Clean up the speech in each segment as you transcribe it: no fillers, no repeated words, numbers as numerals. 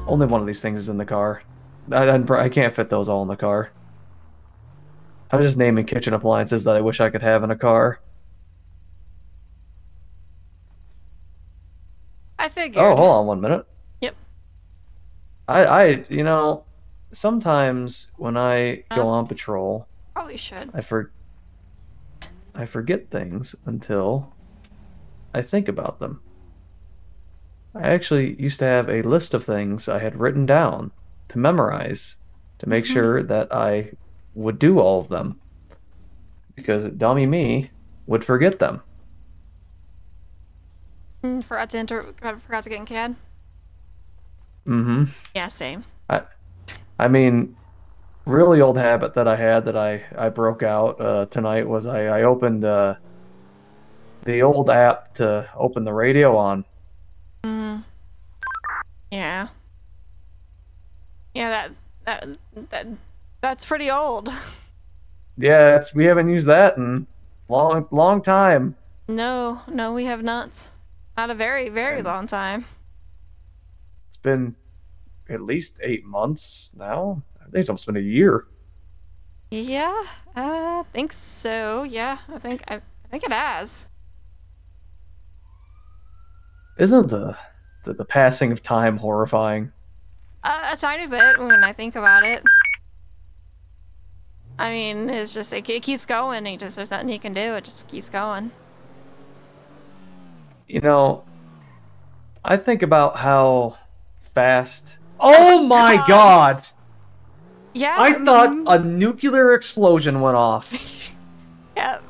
Only one of these things is in the car. I can't fit those all in the car. I was just naming kitchen appliances that I wish I could have in a car. I Oh, figured. hold on 1 minute. Yep. You know, sometimes when I Uh, go on patrol, Probably should. I for I forget things until I think about them. I actually used to have a list of things I had written down to memorize to make Mm-hmm. sure that I would do all of them because dummy me would forget them. Forgot to get in CAD. Hmm. Yeah, same. I I mean, really old habit that I had that I broke out tonight was I opened the old app to open the radio on. Mm, yeah. Yeah, that that that's pretty old. Yeah, we haven't used that in long time, No, no, we have not. Not a very, very and long time. it's been at least 8 months now. I think it's almost been a year. Yeah, I think so. Yeah, I think it has. Isn't the passing of time horrifying? A tiny bit when I think about it. I mean, it's just it keeps going. There's nothing you can do. It just keeps going. You know, I think about how fast. Oh my God. God! Yeah. I thought a nuclear explosion went off. Yeah.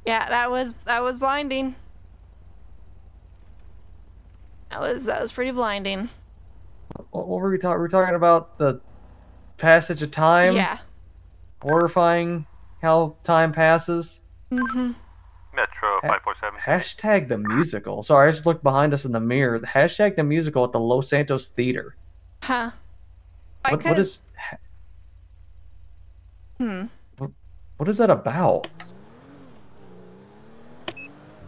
Yeah. That was blinding. That was pretty blinding. What were we talking? We're talking about the passage of time, Yeah. horrifying how time passes. Mm-hmm. Metro Ha 547. hashtag the musical. Sorry, I just looked behind us in the mirror. Hashtag the musical at the Los Santos Theater. Huh. I What could. is Hmm. what, what is that about?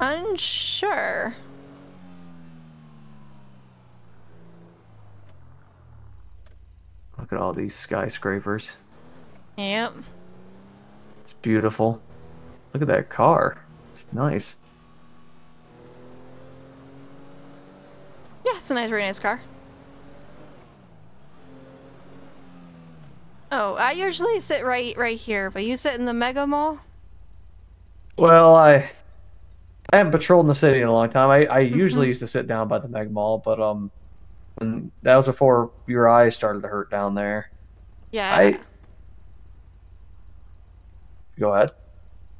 Unsure. Look at all these skyscrapers. Yep. It's beautiful. Look at that car. It's nice. Yeah, it's a nice, very nice car. Oh, I usually sit right here, but you sit in the Mega Mall. Well, I haven't patrolled in the city in a long time. I usually Mm-hmm. used to sit down by the Meg Mall, but and that was before your eyes started to hurt down there. Yeah. I Go ahead.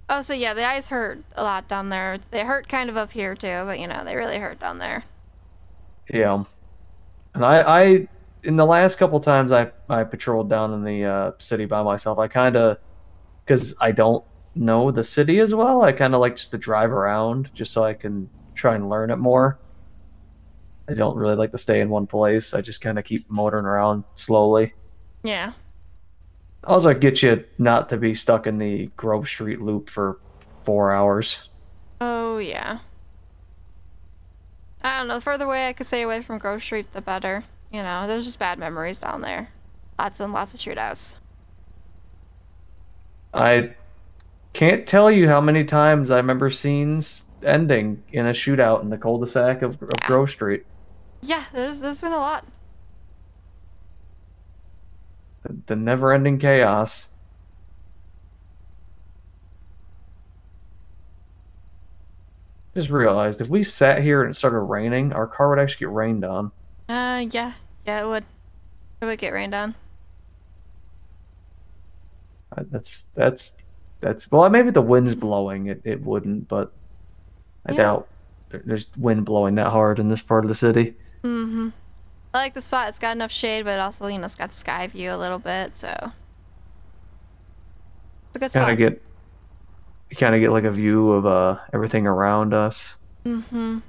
Oh, so yeah, the eyes hurt a lot down there. They hurt kind of up here too, but they really hurt down there. Yeah, and I in the last couple times I patrolled down in the city by myself. I kind of because I don't know the city as well. I kind of like just to drive around just so I can try and learn it more. I don't really like to stay in one place. I just kind of keep motoring around slowly. Yeah. Also, it gets you not to be stuck in the Grove Street loop for 4 hours. Oh yeah. I don't know. The further away I could stay away from Grove Street, the better. There's just bad memories down there. Lots and lots of shootouts. I can't tell you how many times I remember scenes ending in a shootout in the cul-de-sac of Yeah. Grove Street. Yeah. There's been a lot. The never-ending chaos. Just realized if we sat here and it started raining, our car would actually get rained on. Yeah. Yeah, it would. It would get rained on. That's well, maybe the wind's blowing. It wouldn't, but I Yeah. doubt there's wind blowing that hard in this part of the city. Mm-hmm. I like the spot. It's got enough shade, but it also, it's got the sky view a little bit, so it's a good Kind of spot. get you kind of get like a view of everything around us. Mm-hmm.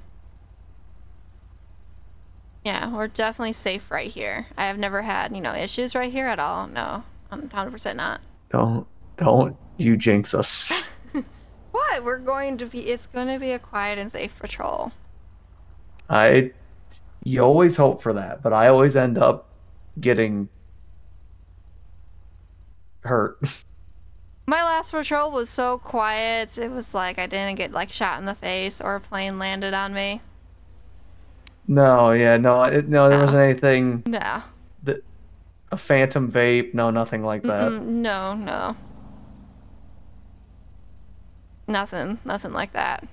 Yeah, we're definitely safe right here. I have never had, issues right here at all. No, I'm 100% not. Don't you jinx us. What? It's going to be a quiet and safe patrol. I You always hope for that, but I always end up getting hurt. My last patrol was so quiet. It was like I didn't get like shot in the face or a plane landed on me. No, yeah, no, no, there No, wasn't anything no, that a phantom vape, no, nothing like that. no, no, nothing like that.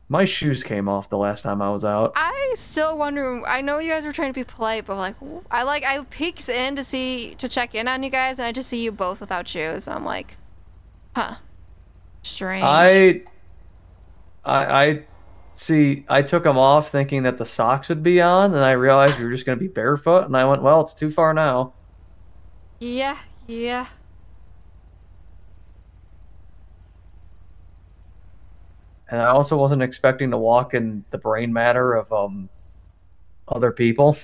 My shoes came off the last time I was out. I still wonder. I know you guys were trying to be polite, but I peeked in to check in on you guys, and I just see you both without shoes. I'm like, huh, strange. I I see. I took them off thinking that the socks would be on, and I realized we were just going to be barefoot. And I went, well, it's too far now. Yeah, yeah. And I also wasn't expecting to walk in the brain matter of other people.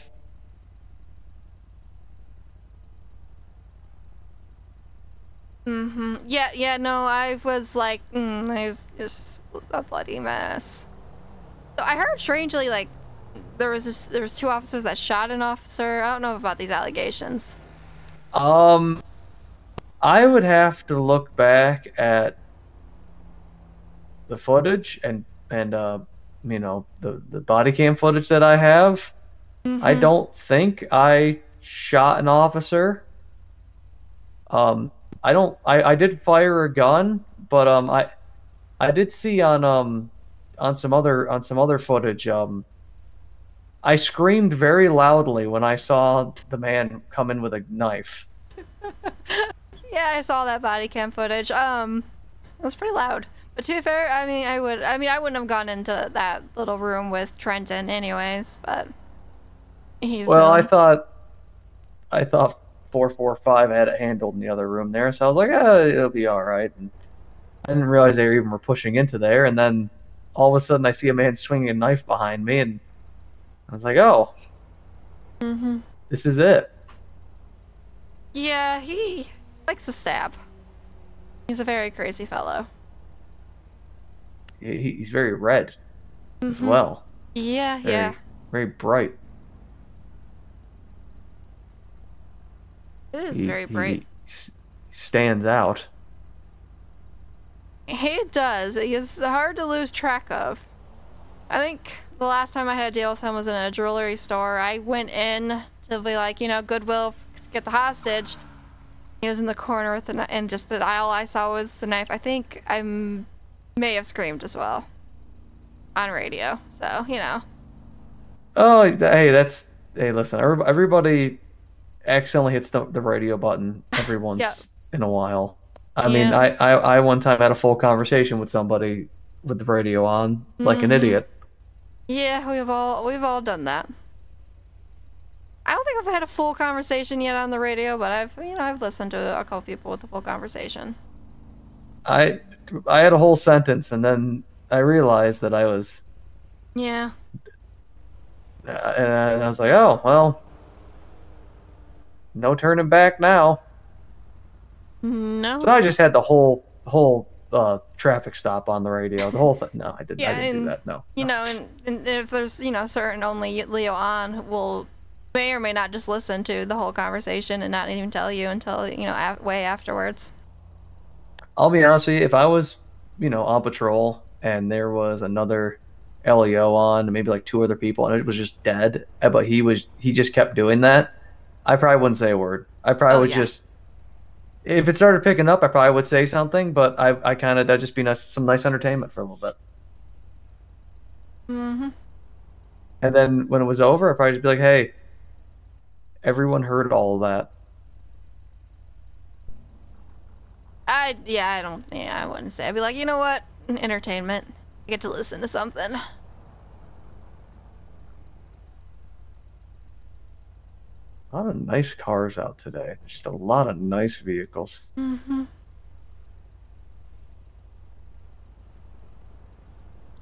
Yeah, yeah. No, I was like, it's a bloody mess. So I heard strangely like there was two officers that shot an officer. I don't know about these allegations. Um, I would have to look back at the footage and the body cam footage that I have. I Mm-hmm. don't think I shot an officer. Um, I don't. I did fire a gun, but I did see on some other footage. I screamed very loudly when I saw the man come in with a knife. Yeah, I saw that body cam footage. It was pretty loud. But to be fair, I wouldn't have gone into that little room with Trenton anyways, but he's Well, known. I thought 445 had it handled in the other room there, so I was like, it'll be all right. And I didn't realize they even were pushing into there. And then all of a sudden, I see a man swinging a knife behind me, and I was like, oh, Mm-hmm. this is it. Yeah, he likes to stab. He's a very crazy fellow. He's very red as Mm-hmm. well, Yeah, yeah. very very bright. It is He very bright. he stands out. He does. He is hard to lose track of. I think the last time I had to deal with him was in a jewelry store. I went in to be like, Goodwill, get the hostage. He was in the corner with the knife, and just that all I saw was the knife. I think may have screamed as well on radio. So. Oh, hey, hey. Listen, everybody accidentally hits the radio button every Yeah. once in a while. I mean, Yeah. I one time had a full conversation with somebody with the radio on, like an Mm-hmm. idiot. Yeah, we've all done that. I don't think I've had a full conversation yet on the radio, but I've listened to a couple people with a full conversation. I I had a whole sentence, and then I realized that I was, Yeah. and I was like, oh well, no turning back now. So No. I just had the whole traffic stop on the radio. The whole thing. No, I didn't. I Yeah, didn't do and that. No, no. and if there's certain only Leo on will may or may not just listen to the whole conversation and not even tell you until way afterwards. I'll be honest with you. If I was, on patrol and there was another LEO on, maybe like two other people, and it was just dead, but he just kept doing that, I probably wouldn't say a word. I probably Oh would yeah. just, if it started picking up, I probably would say something, but I kind of that'd just be nice, some nice entertainment for a little bit. Mhm. And then when it was over, I'd probably just be like, hey, everyone heard all of that. I don't I wouldn't say. I'd be like, you know what? Entertainment. I get to listen to something. A lot of nice cars out today. Just a lot of nice vehicles. Mhm.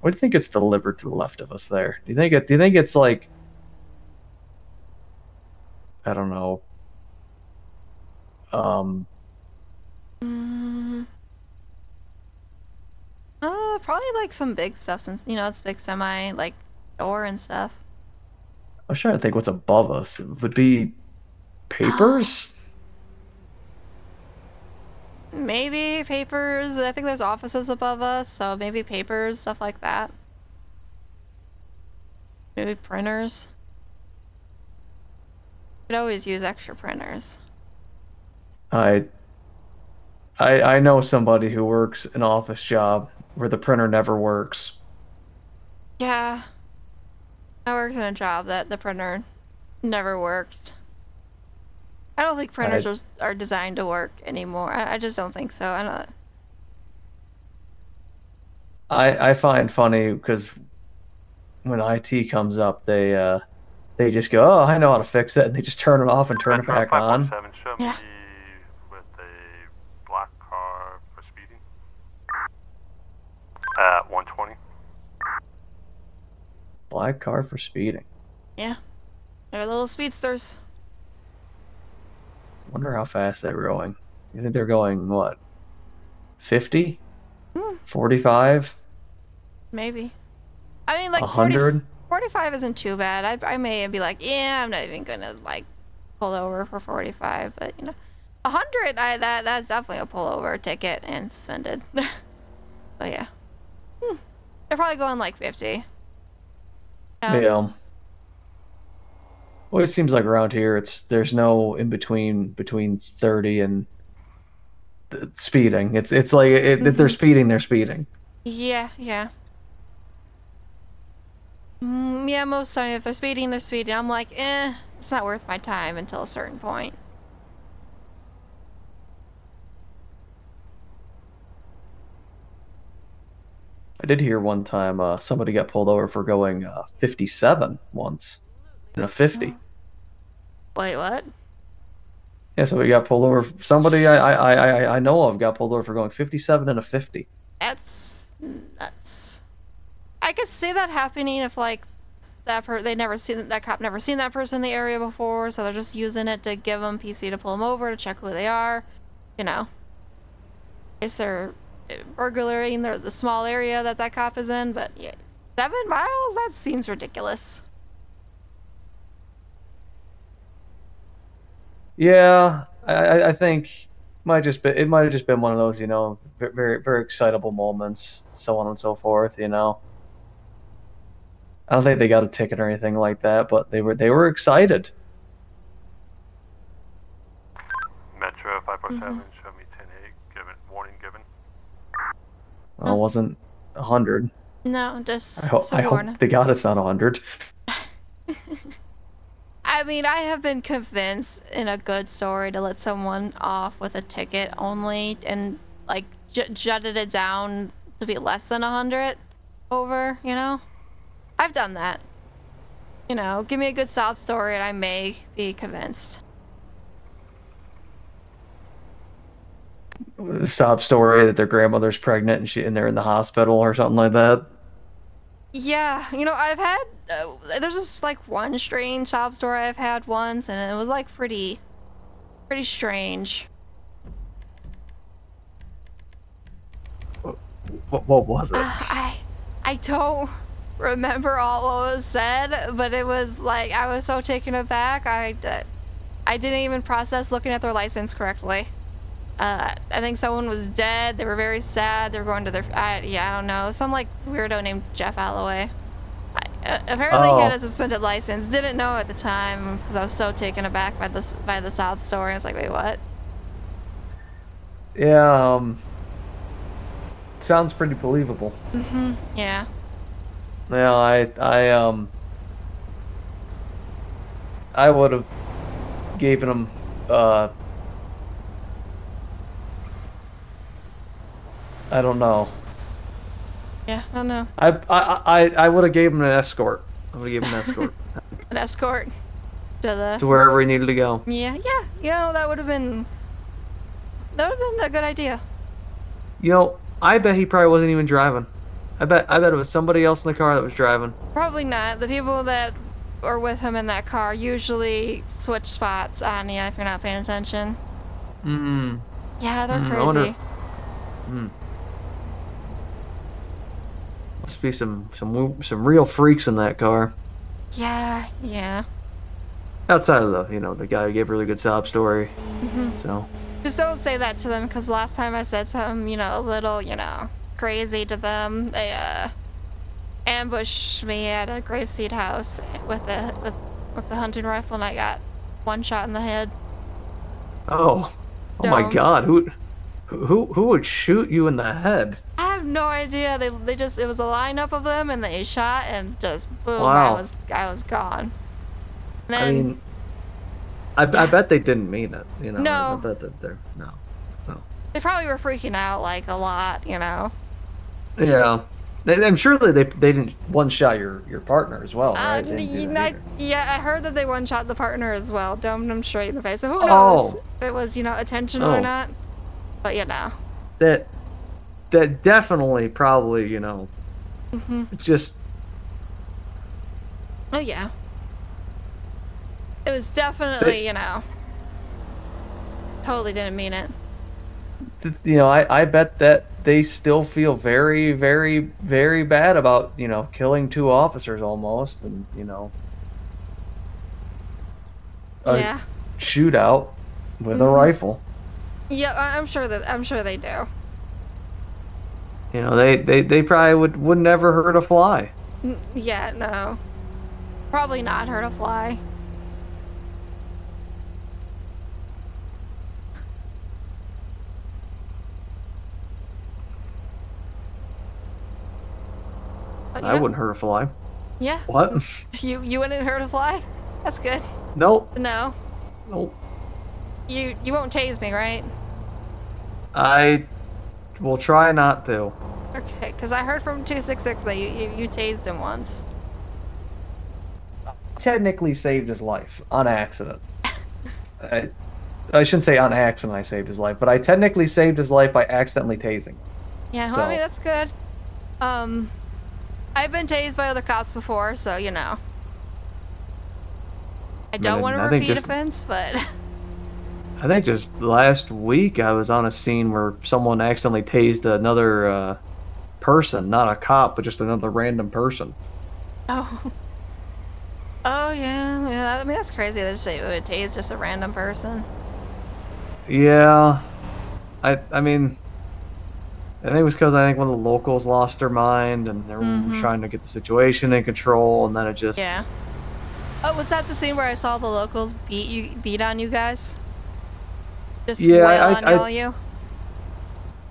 What do you think it's delivered to the left of us there? Do you think it's like, I don't know, um Mm, probably like some big stuff since it's big semi like door and stuff. was trying to think what's above us. It would be papers? Maybe papers. I think there's offices above us, so maybe papers, stuff like that. Maybe printers. Could always use extra printers. I I know somebody who works an office job where the printer never works. Yeah, I worked in a job that the printer never worked. I don't think printers I are designed to work anymore. I just don't think so. I don't. I find funny because when IT comes up, they just go, "Oh, I know how to fix it," and they just turn it off and turn it Metro back on. 517, show me Yeah. with a black car for speeding. At 120. Black car for speeding. Yeah, they're little speedsters. Wonder how fast they're going. You think they're going what? 50? Hmm, 45? maybe. I mean, like 100? 45 isn't too bad. I may be like, yeah, I'm not even gonna like pull over for 45, but you know, 100, that's definitely a pullover ticket and suspended. But yeah, they're probably going like 50. Yeah. Yeah. Well, it seems like around here there's no in between 30 and speeding. It's like if they're Hmm. speeding, they're speeding. Yeah, yeah. Yeah, most time if they're speeding, they're speeding. I'm like, it's not worth my time until a certain point. I did hear one time somebody got pulled over for going 57 once in a 50. Wait, what? Yeah, somebody got pulled over. Somebody I know of got pulled over for going 57 in a 50. That's nuts. I could see that happening if like they never seen that cop never seen that person in the area before, so they're just using it to give them PC to pull them over to check who they are. You know, is they're burglaring the small area that cop is in, but yeah, 7 miles? That seems ridiculous. Yeah, I think it might have just been one of those, very very excitable moments, so on and so forth. I don't think they got a ticket or anything like that, but they were excited. Metro 547, show me 10-8. Given, warning given. Well, it wasn't 100. No, I just hope a I warning. hope to God it's not 100. I mean, I have been convinced in a good story to let someone off with a ticket only and like jutted it down to be less than 100 over, you know? I've done that. You know, give me a good sob story and I may be convinced. Sob story that their grandmother's pregnant and they're in the hospital or something like that. Yeah, you know, I've had there's just like one strange sob story I've had once, and it was like pretty strange. What was it? I don't remember all what was said, but it was like I was so taken aback. I didn't even process looking at their license correctly. I think someone was dead. They were very sad. They were going to their yeah, I don't know, some like weirdo named Jeff Alloway. Apparently he had a Oh, suspended license. Didn't know at the time because I was so taken aback by the sob story. I was like, wait, what? yeah. Sounds pretty believable. Yeah. Yeah, I would have given him I don't know. Yeah, I don't know. I would have gave him an escort. I would have given him an escort An escort to the to wherever he needed to go. yeah, yeah. You know, that would have been a good idea. I bet he probably wasn't even driving. I bet it was somebody else in the car that was driving. Probably not. The people that are with him in that car usually switch spots on you if you're not paying attention. Mm. Yeah, they're I wonder. crazy. Mm. Must be some real freaks in that car. Yeah, yeah. Outside of the guy who gave a really good sob story. So Just don't say that to them, because last time I said something, a little, crazy to them, they, ambushed me at a grapeseed house with the hunting rifle, and I got one shot in the head. oh my Don't. God, who would shoot you in the head? I have no idea. They just, it was a lineup of them, and they shot, and just boom, Wow. I was gone. And I then, mean, I yeah, bet they didn't mean it. I no, bet that they're no. they probably were freaking out like a lot. Yeah. I'm sure that they didn't one shot your partner as well, right? They didn't do that either. Yeah, I heard that they one shot the partner as well. Dumped him straight in the face. So who knows Oh, if it was, intentional or oh, not. But that that definitely probably, just oh yeah, it was they, definitely, totally didn't mean it. I bet that they still feel very, very, very bad about, killing two officers almost and, a Yeah. shootout with a rifle. Yeah, I'm sure they do. They probably would never hurt a fly. Yeah, no, probably not hurt a fly. But I wouldn't hurt a fly. yeah, What? you wouldn't hurt a fly. That's good. Nope. No, Nope. you won't tase me, right? I will try not to. Okay, because I heard from 266 that you tased him once. Technically saved his life on accident. I, I shouldn't say on accident I saved his life, but I technically saved his life by accidentally tasing. Yeah, well, I mean, that's good. Um, I've been tased by other cops before, so I don't want a repeat offense, but I think just last week I was on a scene where someone accidentally tased another person, not a cop, but just another random person. oh, oh yeah. I mean, that's crazy. They just say it would tase just a random person. Yeah, I mean, I think it was because I think one of the locals lost their mind and everyone was trying to get the situation in control, and then it just Yeah. Oh, was that the scene where I saw the locals beat on you guys? Just wail on all you?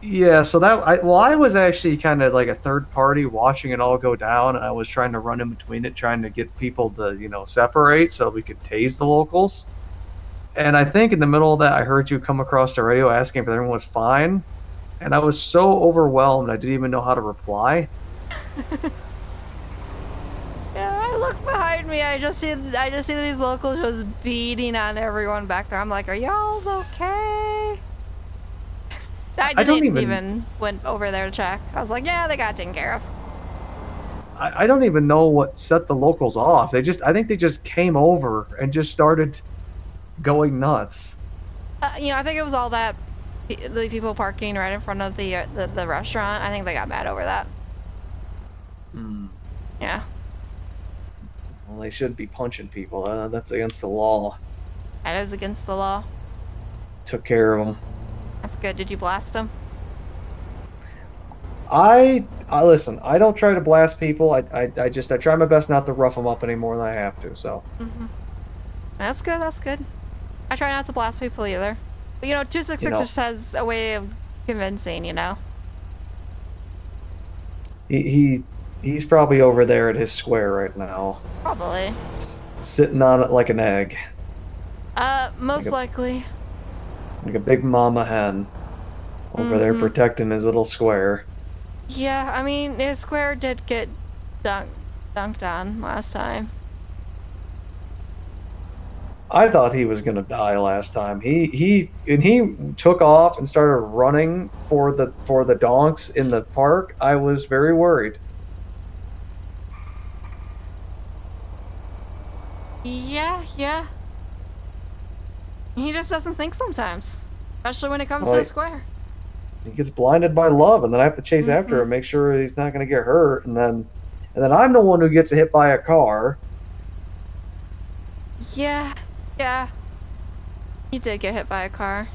Yeah, so I was actually kind of like a third party watching it all go down, and I was trying to run in between it, trying to get people to, separate so we could tase the locals. And I think in the middle of that, I heard you come across the radio asking if everyone was fine, and I was so overwhelmed I didn't even know how to reply. Yeah, I look behind me. I just see these locals just beating on everyone back there. I'm like, are y'all okay? I didn't even went over there to check. I was like, yeah, they got taken care of. I don't even know what set the locals off. I think they just came over and just started going nuts. I think it was all that the people parking right in front of the restaurant. I think they got mad over that. Yeah. Well, they should be punching people. That's against the law. That is against the law. Took care of them. That's good. Did you blast them? I listen. I don't try to blast people. I try my best not to rough them up any more than I have to. So. That's good. That's good. I try not to blast people either. But 266 just has a way of convincing. He's probably over there at his square right now. Probably. Sitting on it like an egg. Most likely. Like a big mama hen. Over there protecting his little square. Yeah, I mean, his square did get dunked on last time. I thought he was gonna die last time. He took off and started running for the donks in the park. I was very worried. Yeah. He just doesn't think sometimes, especially when it comes to the square. He gets blinded by love, and then I have to chase after him, make sure he's not gonna get hurt, and then I'm the one who gets hit by a car, Yeah, yeah. He did get hit by a car.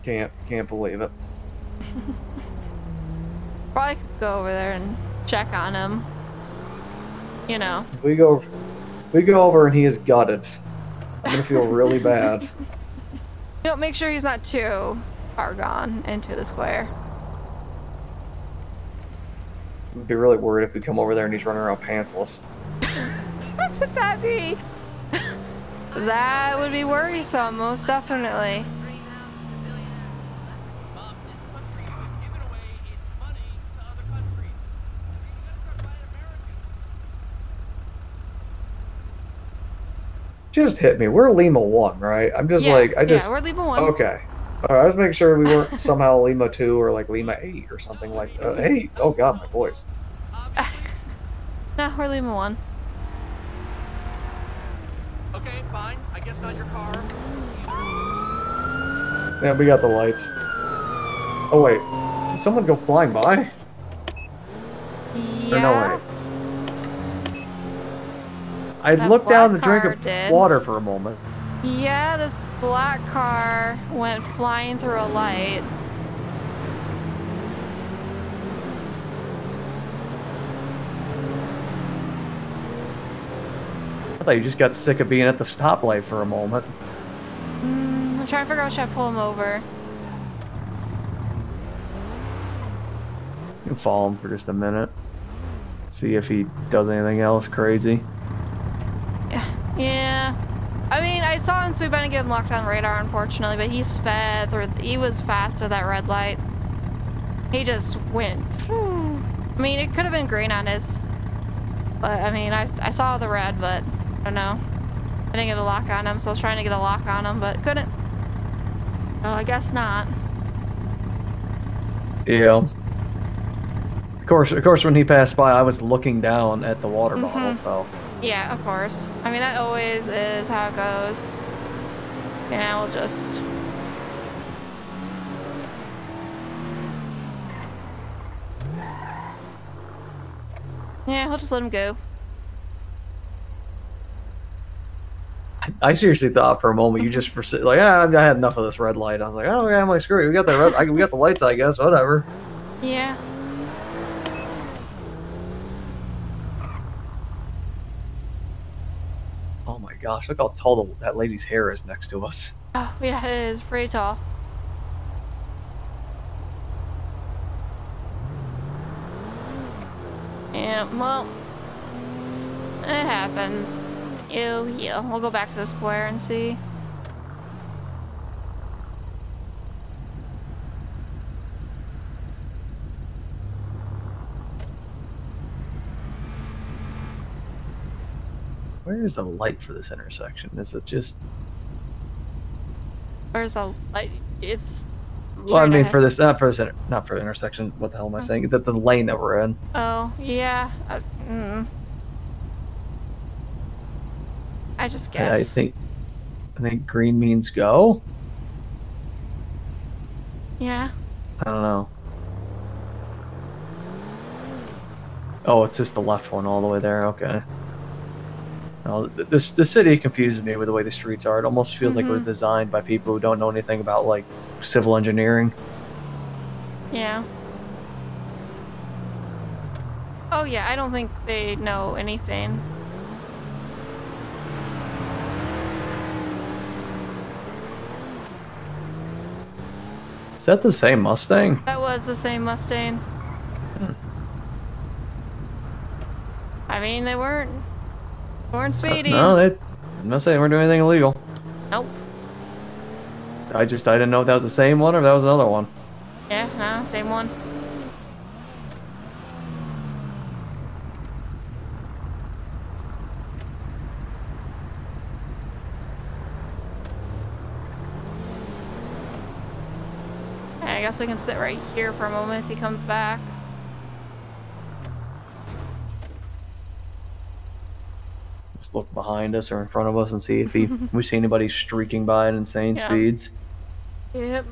Can't believe it. Probably could go over there and check on him. You know. We go over and he is gutted. I'm gonna feel really bad. You know, make sure he's not too far gone into the square. I'd be really worried if we come over there and he's running around pantsless. What would that be? That would be worrisome, most definitely. Just hit me. We're Lima 1, right? I'm just like, Yeah, we're Lima 1. Okay. All right, I was making sure we weren't somehow Lima 2 or like Lima 8 or something like that. 8? Oh god, my voice. Nah, we're Lima 1. Okay, fine. I guess not your car. Yeah, we got the lights. Oh wait, did someone go flying by? Yeah. Or no, wait. I That looked down to black drink car of did. water for a moment. Yeah, this black car went flying through a light. I thought you just got sick of being at the stoplight for a moment. I'm trying to figure out should I pull him over. You can follow him for just a minute. See if he does anything else crazy. Yeah. I mean, I saw him sweep by and get him locked on radar, unfortunately, but he sped through. He was fast through that red light. He just went. Whew. I mean, it could have been green on his. But, I mean, I saw the red, but I don't know. I didn't get a lock on him, so I was trying to get a lock on him, but couldn't. Oh, I guess not. Yeah. Of course, when he passed by, I was looking down at the water bottle, so. Yeah, of course. I mean, that always is how it goes. Yeah, we'll just... Yeah, we'll just let him go. I seriously thought for a moment you just like, I had enough of this red light. I was like, oh yeah, I'm like, screw it. We got the we got the lights, I guess. Whatever. Yeah. Oh my gosh, look how tall that lady's hair is next to us. Oh, yeah, it is pretty tall. Yeah, well, it happens. Yeah, we'll go back to the square and see. Where is the light for this intersection? Is it just... Where's the light? It's... Well, I mean, for this, not for the intersection. What the hell am I saying? The lane that we're in. Oh, yeah. I just guess. I think green means go. Yeah. I don't know. Oh, it's just the left one all the way there. Okay. No, the city confuses me with the way the streets are. It almost feels like it was designed by people who don't know anything about like civil engineering. Yeah. Oh yeah, I don't think they know anything. Is that the same Mustang? That was the same Mustang. I mean, they weren't speeding. No, I'm not saying we're doing anything illegal. Nope. I didn't know if that was the same one or if that was another one. Yeah, no, same one. Yeah, I guess we can sit right here for a moment if he comes back. Just look behind us or in front of us and see if we see anybody streaking by at insane speeds. Yep.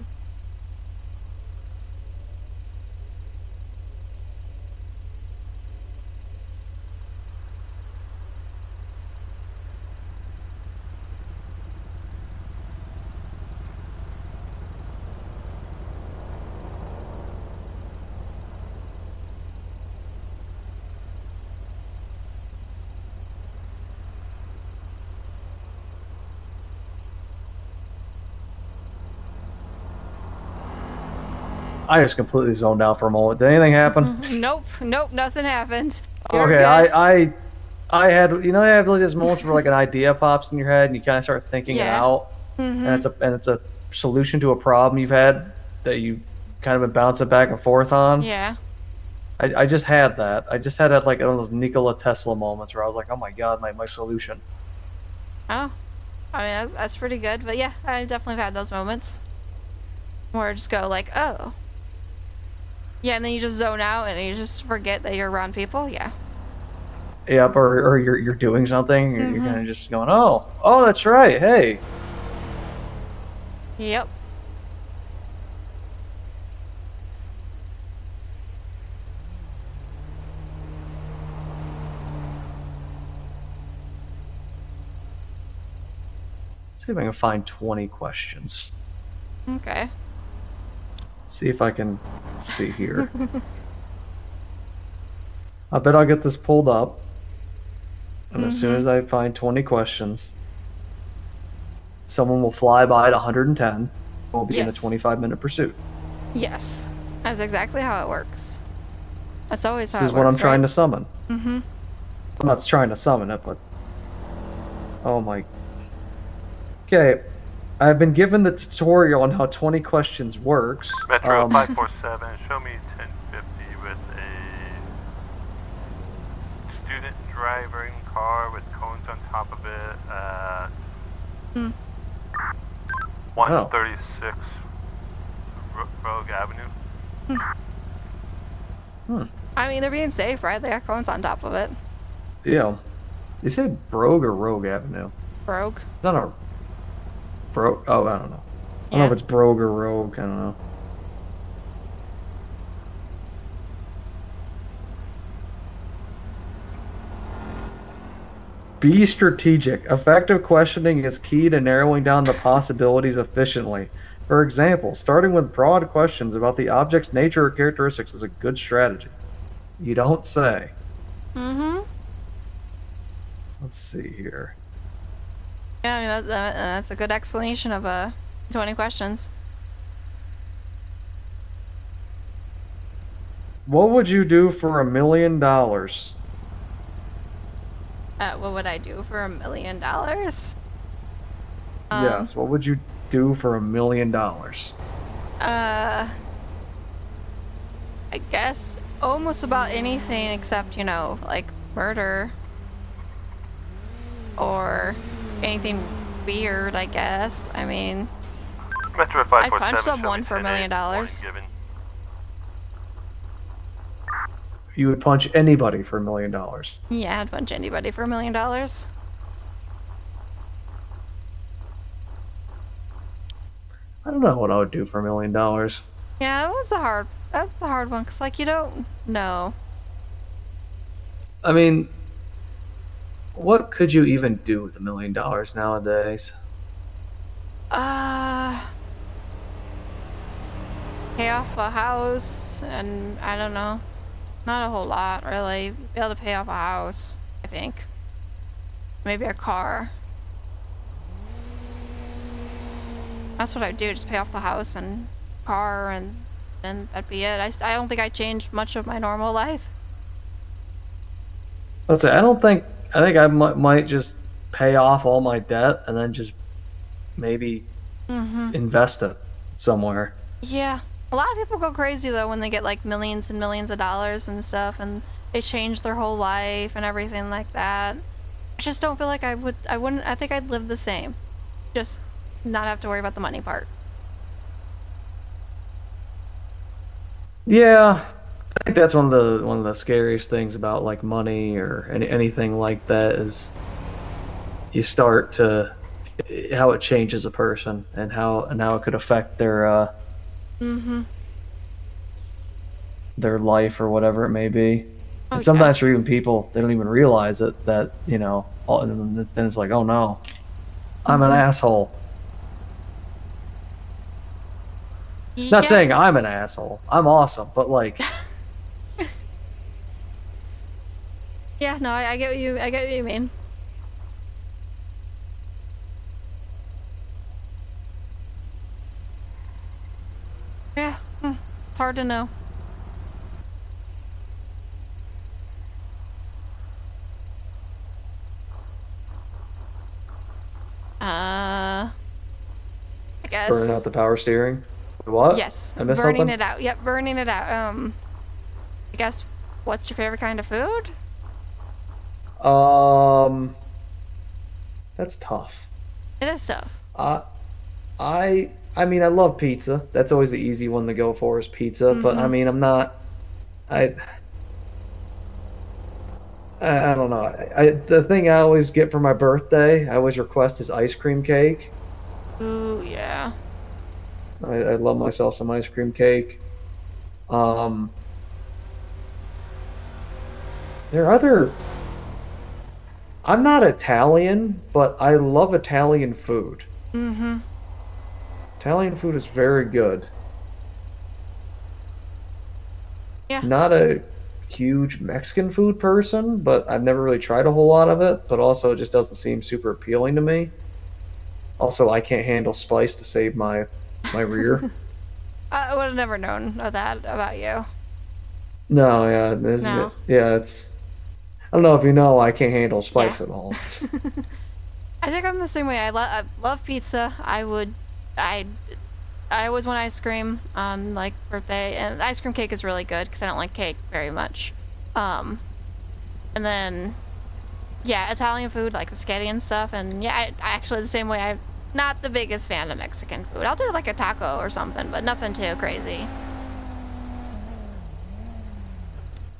I just completely zoned out for a moment. Did anything happen? Nope, nothing happened. You're Okay, good. I had, you know, I have like these moments where like an idea pops in your head and you kind of start thinking it Yeah. out, and it's a solution to a problem you've had that you kind of been bouncing back and forth on. Yeah. I just had that. I just had that like one of those Nikola Tesla moments where I was like, oh my god, my solution. Oh, I mean that's pretty good. But yeah, I definitely have had those moments where I just go like, oh, yeah, and then you just zone out and you just forget that you're around people. Yeah. Yep, or you're doing something, you're kind of just going, oh, that's right, hey. Yep. Let's see if I can find 20 questions. Okay. See if I can see here. I bet I'll get this pulled up. And as soon as I find 20 questions, someone will fly by at 110. We'll begin a Yes. 25-minute pursuit. Yes. That's exactly how it works. That's always This how is it what works, I'm trying right? to summon. I'm not trying to summon it, but... Oh my... Okay. I've been given the tutorial on how 20 questions works. Metro 547, show me 1050 with a student driving car with cones on top of it. 136 Rogue Avenue. I mean, they're being safe, right? They got cones on top of it. Yeah. You say Brogue or Rogue Avenue? Rogue. It's not a... Brogue? Oh, I don't know. I don't know if it's Brogue or Rogue. I don't know. Be strategic. Effective questioning is key to narrowing down the possibilities efficiently. For example, starting with broad questions about the object's nature or characteristics is a good strategy. You don't say. Let's see here. Yeah, I mean, that's a good explanation of 20 questions. What would you do for $1 million? What would I do for $1 million? Yes, what would you do for $1 million? I guess almost about anything except, you know, like murder. Or anything weird, I guess. I mean, Metro I'd 547, punch show me someone for $1 million. 10-8, warning given. You would punch anybody for $1 million. Yeah, I'd punch anybody for $1 million. I don't know what I would do for $1 million. Yeah, that's a hard one, cause like you don't know. I mean, what could you even do with $1 million nowadays? Pay off a house, and I don't know, not a whole lot really. Be able to pay off a house, I think. Maybe a car. That's what I'd do, just pay off the house and car, and then that'd be it. I don't think I changed much of my normal life. Let's say I think I might just pay off all my debt and then just maybe invest it somewhere. Yeah. A lot of people go crazy though when they get like millions and millions of dollars and stuff, and they change their whole life and everything like that. I just don't feel like I wouldn't. I think I'd live the same. Just not have to worry about the money part. Yeah, I think that's one of the scariest things about like money or anything like that is you start to how it changes a person and how it could affect their life or whatever it may be. And sometimes for even people, they don't even realize it that, you know, and then it's like, oh no, I'm an asshole. Not saying I'm an asshole. I'm awesome, but like. Yeah, no, I get what you mean. Yeah. It's hard to know. I Burning out the guess. power steering. What? Yes, I missed burning something? it out. Yep, burning it out. I guess, what's your favorite kind of food? Um, that's tough. It is tough. I I mean I love pizza. That's always the easy one to go for is pizza, but I Mm-hmm. mean I'm not I I don't know. The thing I always get for my birthday, I always request is ice cream cake. Ooh, yeah. I love myself some ice cream cake. Um, there are other. I'm not Italian, but I love Italian food. Mm-hmm. Italian food is very good. Yeah. Not a huge Mexican food person, but I've never really tried a whole lot of it, but also it just doesn't seem super appealing to me. Also, I can't handle spice to save my rear. I would have never known of that about you. No, yeah, No. yeah, it's. I don't know if you know, I can't handle Yeah. spice at all. I think I'm the same way. I love pizza. I I always want ice cream on like birthday, and ice cream cake is really good because I don't like cake very much. And then yeah, Italian food like spaghetti and stuff, and yeah, I actually the same way. I'm not the biggest fan of Mexican food. I'll do like a taco or something, but nothing too crazy.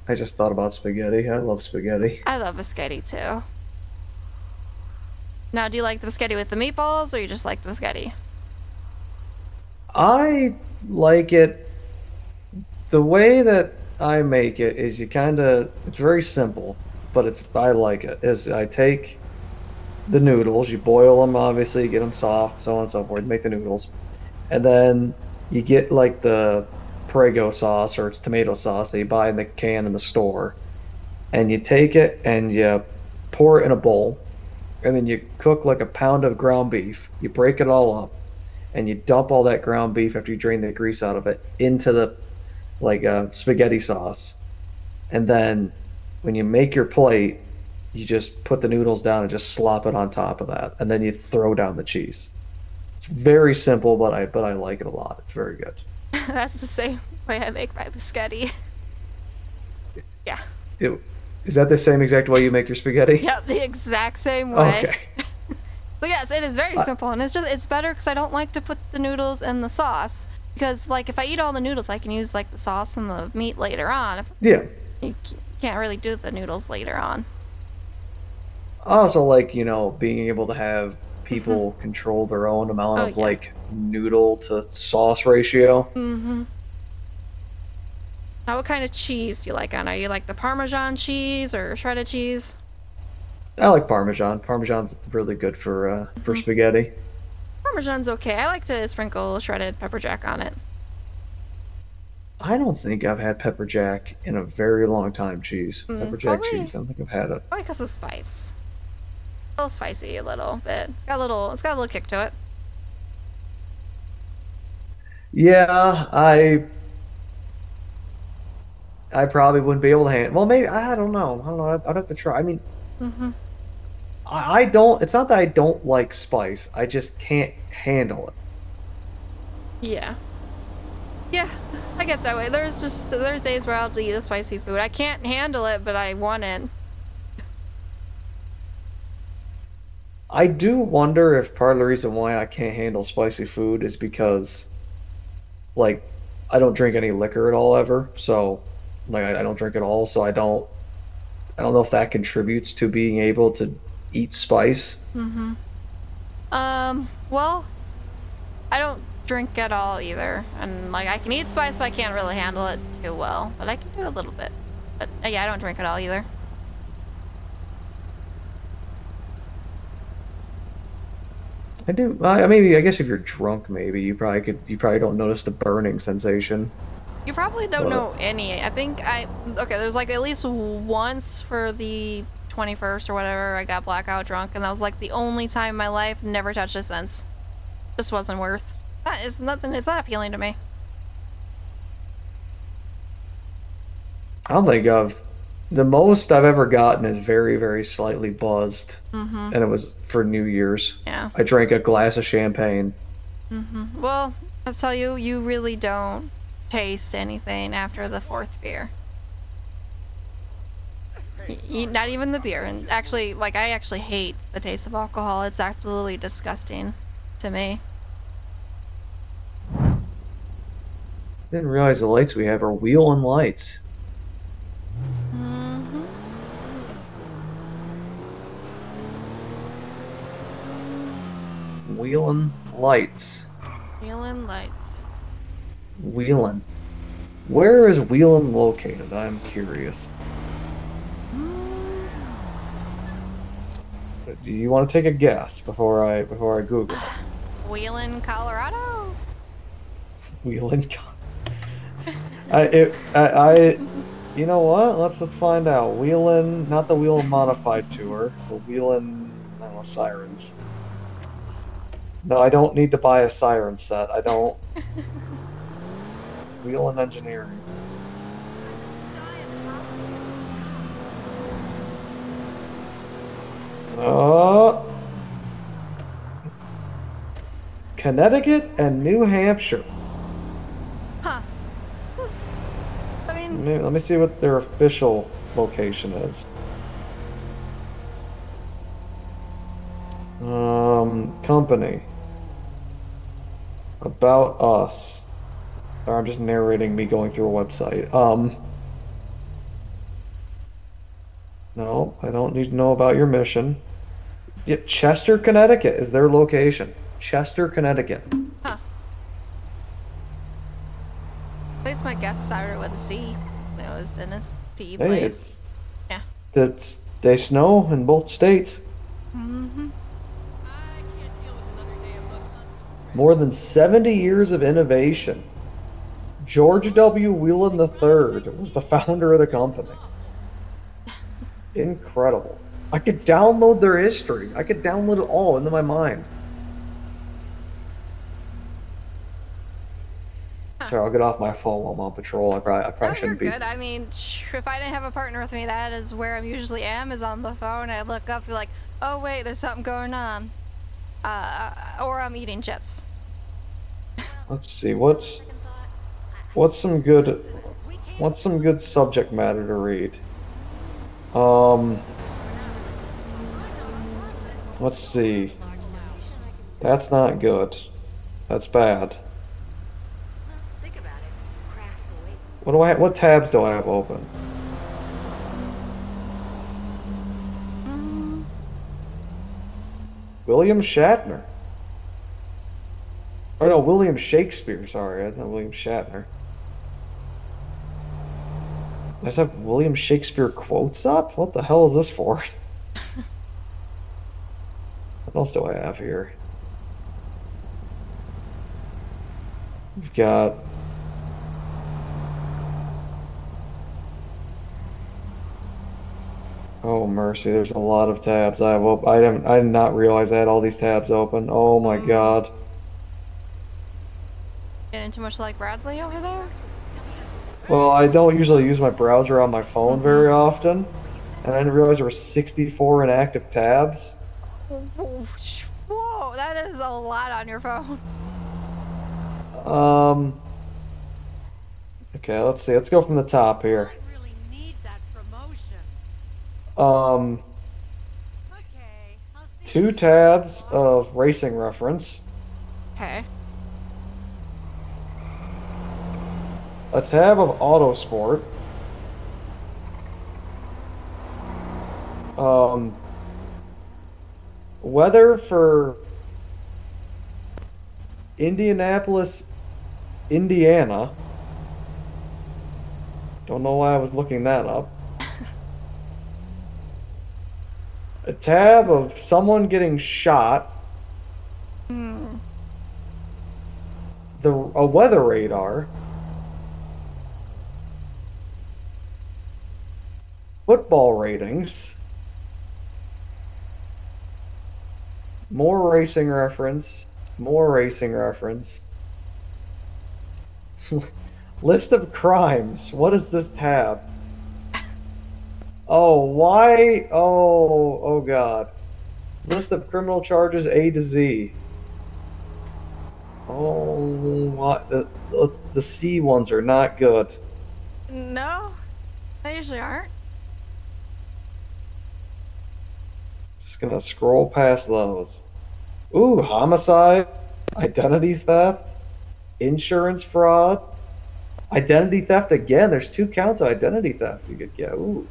I just thought about spaghetti. I love spaghetti. I love spaghetti too. Now, do you like the spaghetti with the meatballs, or you just like the spaghetti? I like it the way that I make it is you kind of it's very simple, but it's I like it. Is I take the noodles, you boil them obviously, get them soft, so on and so forth, make the noodles. And then you get like the Prego sauce or it's tomato sauce that you buy in the can in the store. And you take it and you pour it in a bowl. And then you cook like a pound of ground beef. You break it all up and you dump all that ground beef after you drain the grease out of it into the like spaghetti sauce. And then when you make your plate, you just put the noodles down and just slop it on top of that. And then you throw down the cheese. It's very simple, but I like it a lot. It's very good. That's the same way I make my spaghetti. Yeah. It, is that the same exact way you make your spaghetti? Yep, the exact same way. Okay. So yes, it is very simple, and it's better because I don't like to put the noodles in the sauce because like if I eat all the noodles, I can use like the sauce and the meat later on. Yeah. You can't really do the noodles later on. I also like, being able to have Mm-hmm. people control their own amount Oh of yeah. like noodle to sauce ratio. Mm-hmm. Now, what kind of cheese do you like on? Are you like the Parmesan cheese or shredded cheese? I like Parmesan. Parmesan's really good for Mm-hmm. spaghetti. Parmesan's okay. I like to sprinkle shredded pepper jack on it. I don't think I've had pepper jack in a very long time cheese. Pepper jack Probably cheese. I don't think I've had it. probably because of spice. A little spicy, a little bit. It's got a little kick to it. Yeah, I probably wouldn't be able to handle. Well, maybe I don't know. I don't know. I'd have to try. I mean, Mm-hmm. I don't. It's not that I don't like spice. I just can't handle it. Yeah. Yeah, I get that way. There's days where I'll eat a spicy food. I can't handle it, but I want it. I do wonder if part of the reason why I can't handle spicy food is because, like, I don't drink any liquor at all ever. So, like, I don't drink at all. So I don't know if that contributes to being able to eat spice. Mm-hmm. Well, I don't drink at all either. And, like, I can eat spice, but I can't really handle it too well. But I can do a little bit. But, yeah, I don't drink at all either. I do. Maybe I guess if you're drunk, maybe you probably could. You probably don't notice the burning sensation. You probably don't But know any. Okay, there's, like, at least once for the 21st or whatever, I got blackout drunk. And that was, like, the only time in my life. Never touched it since. Just wasn't worth. It's nothing. It's not appealing to me. I don't think of the most I've ever gotten is very, very slightly buzzed, Mm-hmm. and it was for New Year's. Yeah. I drank a glass of champagne. Mm-hmm. Well, I'll tell you, you really don't taste anything after the fourth beer. Not even the beer. And actually, like, I actually hate the taste of alcohol. It's absolutely disgusting to me. Didn't realize the lights we have are wheel-in lights. Mm-hmm. Wheelin' lights. Wheeling lights. Wheelin'. Where is Wheelin' located? I'm curious. Do you want to take a guess before I Google it? Wheeling, Colorado? Wheelin'. You know what? Let's find out. Wheelin', not the Wheelin' Modified Tour, the Wheelin', I don't know, Sirens. No, I don't need to buy a siren set. I don't. Wheelin' Engineering. Oh. Connecticut and New Hampshire. Huh. I mean, Let me see what their official location is. Company. About us. Or I'm just narrating me going through a website. No, I don't need to know about your mission. Yeah, Chester, Connecticut is their location. Chester, Connecticut. huh. At least my guess started with a C. It was in a C Hey, place. Yeah. they snow in both states. Mm-hmm. More than 70 years of innovation. George W. Wheelan III was the founder of the company. Incredible. I could download their history. I could download it all into my mind. Sorry, I'll get off my phone while I'm on patrol. I probably Oh, you're shouldn't be. good. I mean, if I didn't have a partner with me, that is where I usually am, is on the phone. I look up, be like, oh wait, there's something going on. Or I'm eating chips. Let's see, what's some good subject matter to read? Let's see. That's not good. That's bad. What tabs do I have open? William Shatner. Oh no, William Shakespeare, sorry, I not William Shatner. I just have William Shakespeare quotes up? What the hell is this for? What else do I have here? We've got oh mercy, there's a lot of tabs I have open. I did not realize I had all these tabs open. Oh my god. Getting too much like Bradley over there? Well, I don't usually use my browser on my phone very often, and I didn't realize there were 64 inactive tabs. Whoa, that is a lot on your phone. Okay, let's see. Let's go from the top here. Really need that promotion. Okay, I'll see 2 tabs of racing reference, Okay. a tab of autosport, weather for Indianapolis, Indiana. Don't know why I was looking that up. A tab of someone getting shot. A weather radar. Football ratings. More racing reference. More racing reference. List of crimes. What is this tab? Oh, why? Oh God. List of criminal charges A to Z. Oh, what? The C ones are not good. No, they usually aren't. Just gonna scroll past those. Ooh, homicide, identity theft, insurance fraud, identity theft again. There's 2 counts of identity theft you could get. Ooh.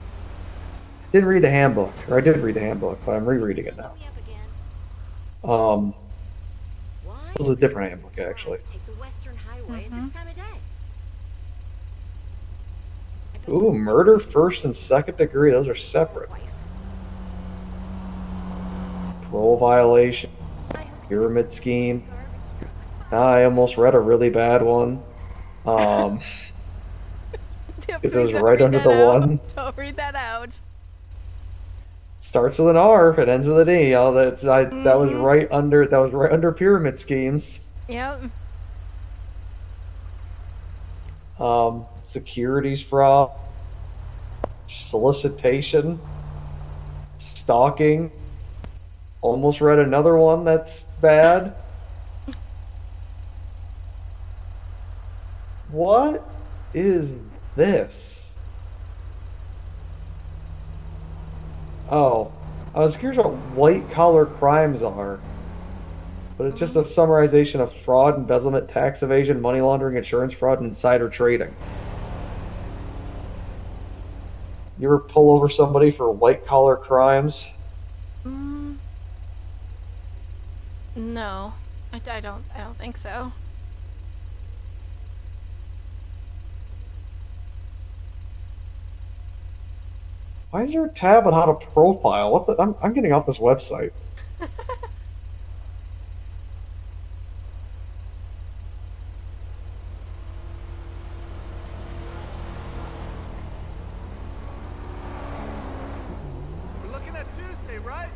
Didn't read the handbook, or I did read the handbook, but I'm rereading it now. Me up again. Um, Why? this is a different handbook actually. Take the Western Highway at this time of day. I bet Ooh, you- murder first and second degree. Those are separate. Wife. Parole violation, I hope pyramid scheme. garbage. I almost read a really bad one. Um, Yeah, Because it please was don't right read under that the out. one. Don't read that out. Starts with an R, it ends with an E. Oh, that was Mhm. right under pyramid schemes. Yep. Securities fraud, solicitation, stalking. Almost read another one that's bad. What is this? Oh, I was curious what white collar crimes are, but it's just a summarization of fraud, embezzlement, tax evasion, money laundering, insurance fraud, and insider trading. You ever pull over somebody for white collar crimes? Mm, no, I don't. I don't think so. Why is there a tab on how to profile? What the? I'm getting off this website. We're looking at Tuesday, right?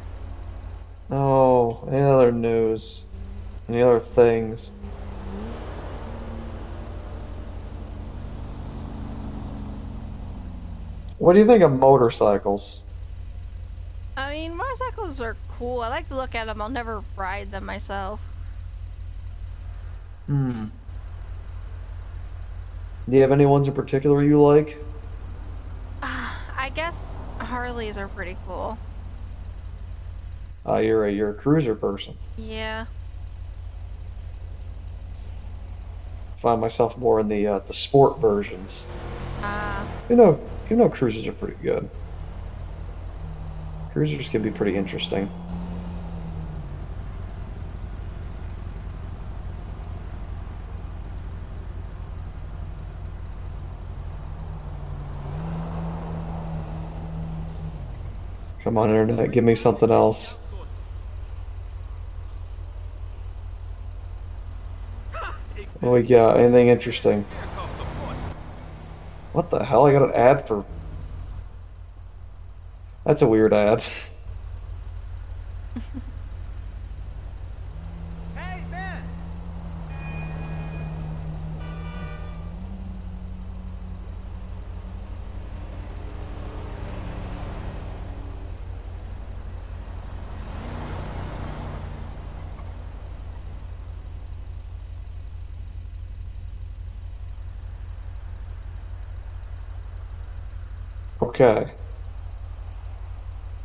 Oh, any other news? Any other things? What do you think of motorcycles? I mean, motorcycles are cool. I like to look at them. I'll never ride them myself. Hmm. Do you have any ones in particular you like? I guess Harleys are pretty cool. You're a cruiser person. Yeah. Find myself more in the sport versions. Uh, You know, cruisers are pretty good. Cruisers can be pretty interesting. Come on, internet, give me something else. What we got? Anything interesting? What the hell? I got an ad for. That's a weird ad. Hey, man! Okay.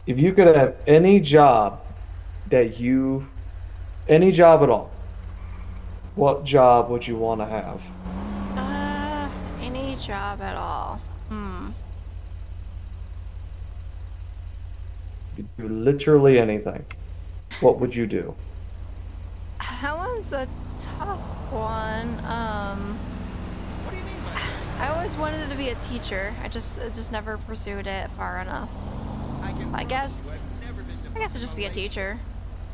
If you could have any job any job at all, what job would you want to have? any job at all. You could do literally anything. What would you do? That one's a tough one. What do you mean by that? I always wanted to be a teacher. I just never pursued it far enough. I guess I'd just be a teacher,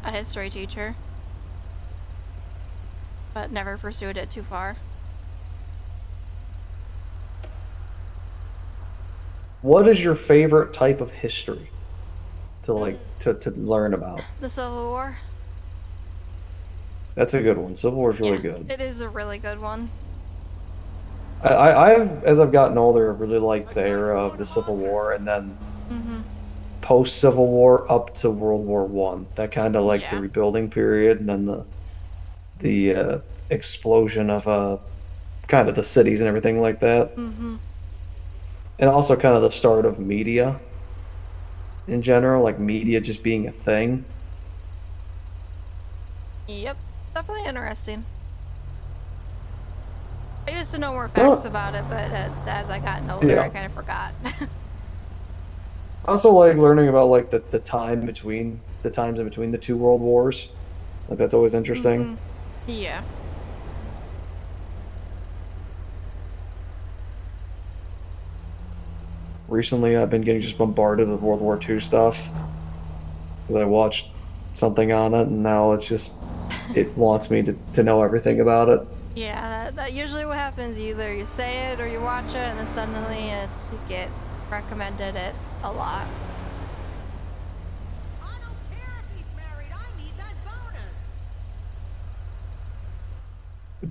a history teacher, but never pursued it too far. What is your favorite type of history to learn about? The Civil War. That's a good one. Civil War is really good. It is a really good one. I've, as I've gotten older, really liked the era of the Civil War, and then post Civil War up to World War One. That kind of like the Yeah. rebuilding period, and then the explosion of kind of the cities and everything like that, Mm-hmm. and also kind of the start of media in general, like media just being a thing. Yep. Definitely interesting. I used to know more facts Oh, about it, but as I gotten older, I yeah. kind of forgot. I also like learning about like the times in between the two world wars. Like that's always interesting. Mm-hmm. Yeah. Recently, I've been getting just bombarded with World War II stuff because I watched something on it, and now it wants me to know everything about it. Yeah, that usually what happens. Either you say it or you watch it, and then suddenly you get recommended it a lot. I don't care if he's married. I need that bonus.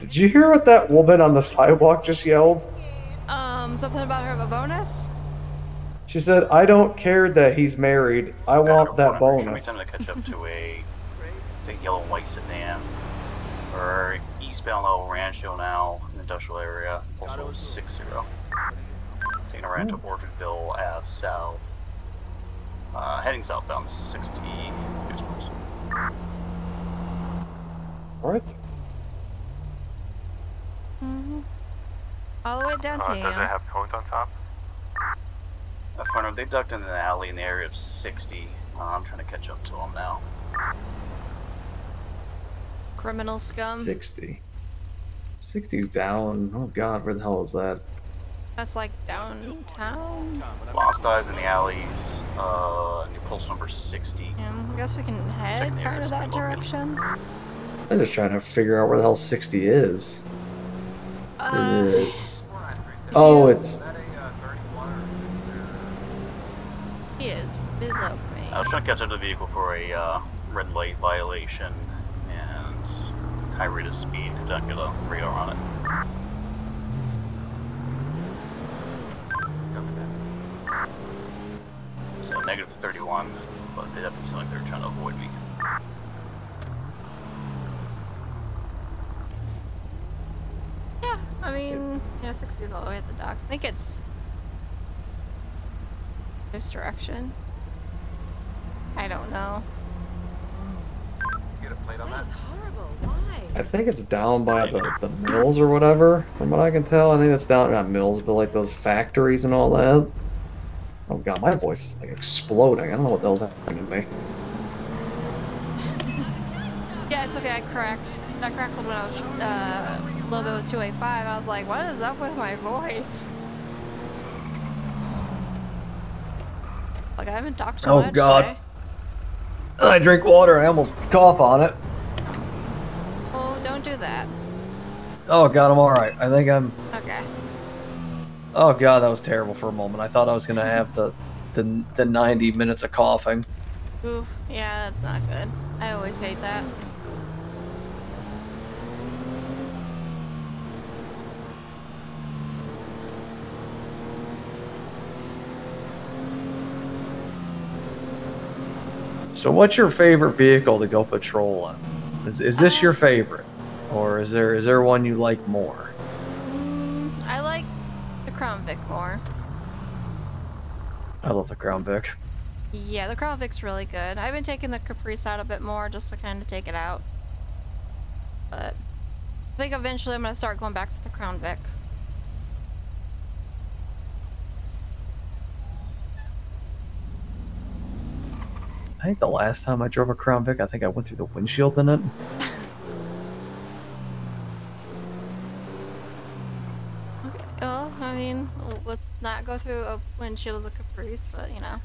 Did you hear what that woman on the sidewalk just yelled? Something about her of a bonus? She said, "I don't care that he's married. I want that Show me time bonus." to catch up to a, say, yellow and white sedan. Or eastbound El Rancho now, in the industrial area. Also 60. Taking a ride to Orchardville Ave South. Heading southbound 60 Gooseberries. All right. Mm-hmm. All the way Does it downtown. have cones on top? They ducked into the alley in the area of 60. I'm trying to catch up to them now. Criminal scum. 60. 60's down. Oh God, where the hell is that? That's like downtown. Lost eyes in the alleys. New pulse number 60. I guess we can head Second kind area of that is located. direction. I'm just trying to figure out where the hell 60 is. It's oh, it's He is below me. I was trying to catch up to the vehicle for a red light violation and high rate of speed. Don't get a radar on it. So negative 31, but they definitely seem like they're trying to avoid me. Yeah, I mean, yeah, 60 is all the way at the dock. I think it's this direction. I don't know. Get a plate on That that? is horrible. Why? I think it's down by the mills or whatever, from what I can tell. I think it's down, not mills, but like those factories and all that. Oh God, my voice is like exploding. I don't know what the hell's happening to me. Yeah, it's okay. I crackled when I was a little bit with 285. I was like, what is up with my voice? Like, I haven't talked too Oh, much God. today. I drink water. I almost cough on it. Oh, don't do that. Oh God, I'm all right. I think I'm. Okay. Oh God, that was terrible for a moment. I thought I was gonna have the 90 minutes of coughing. Oof. Yeah, that's not good. I always hate that. So, what's your favorite vehicle to go patrol on? Is this your favorite, or is there one you like more? I like the Crown Vic more. I love the Crown Vic. Yeah, the Crown Vic's really good. I've been taking the Caprice out a bit more just to kind of take it out. But I think eventually I'm going to start going back to the Crown Vic. I think the last time I drove a Crown Vic, I think I went through the windshield in it. Okay, well, I mean, let's not go through a windshield of the Caprice, but you know.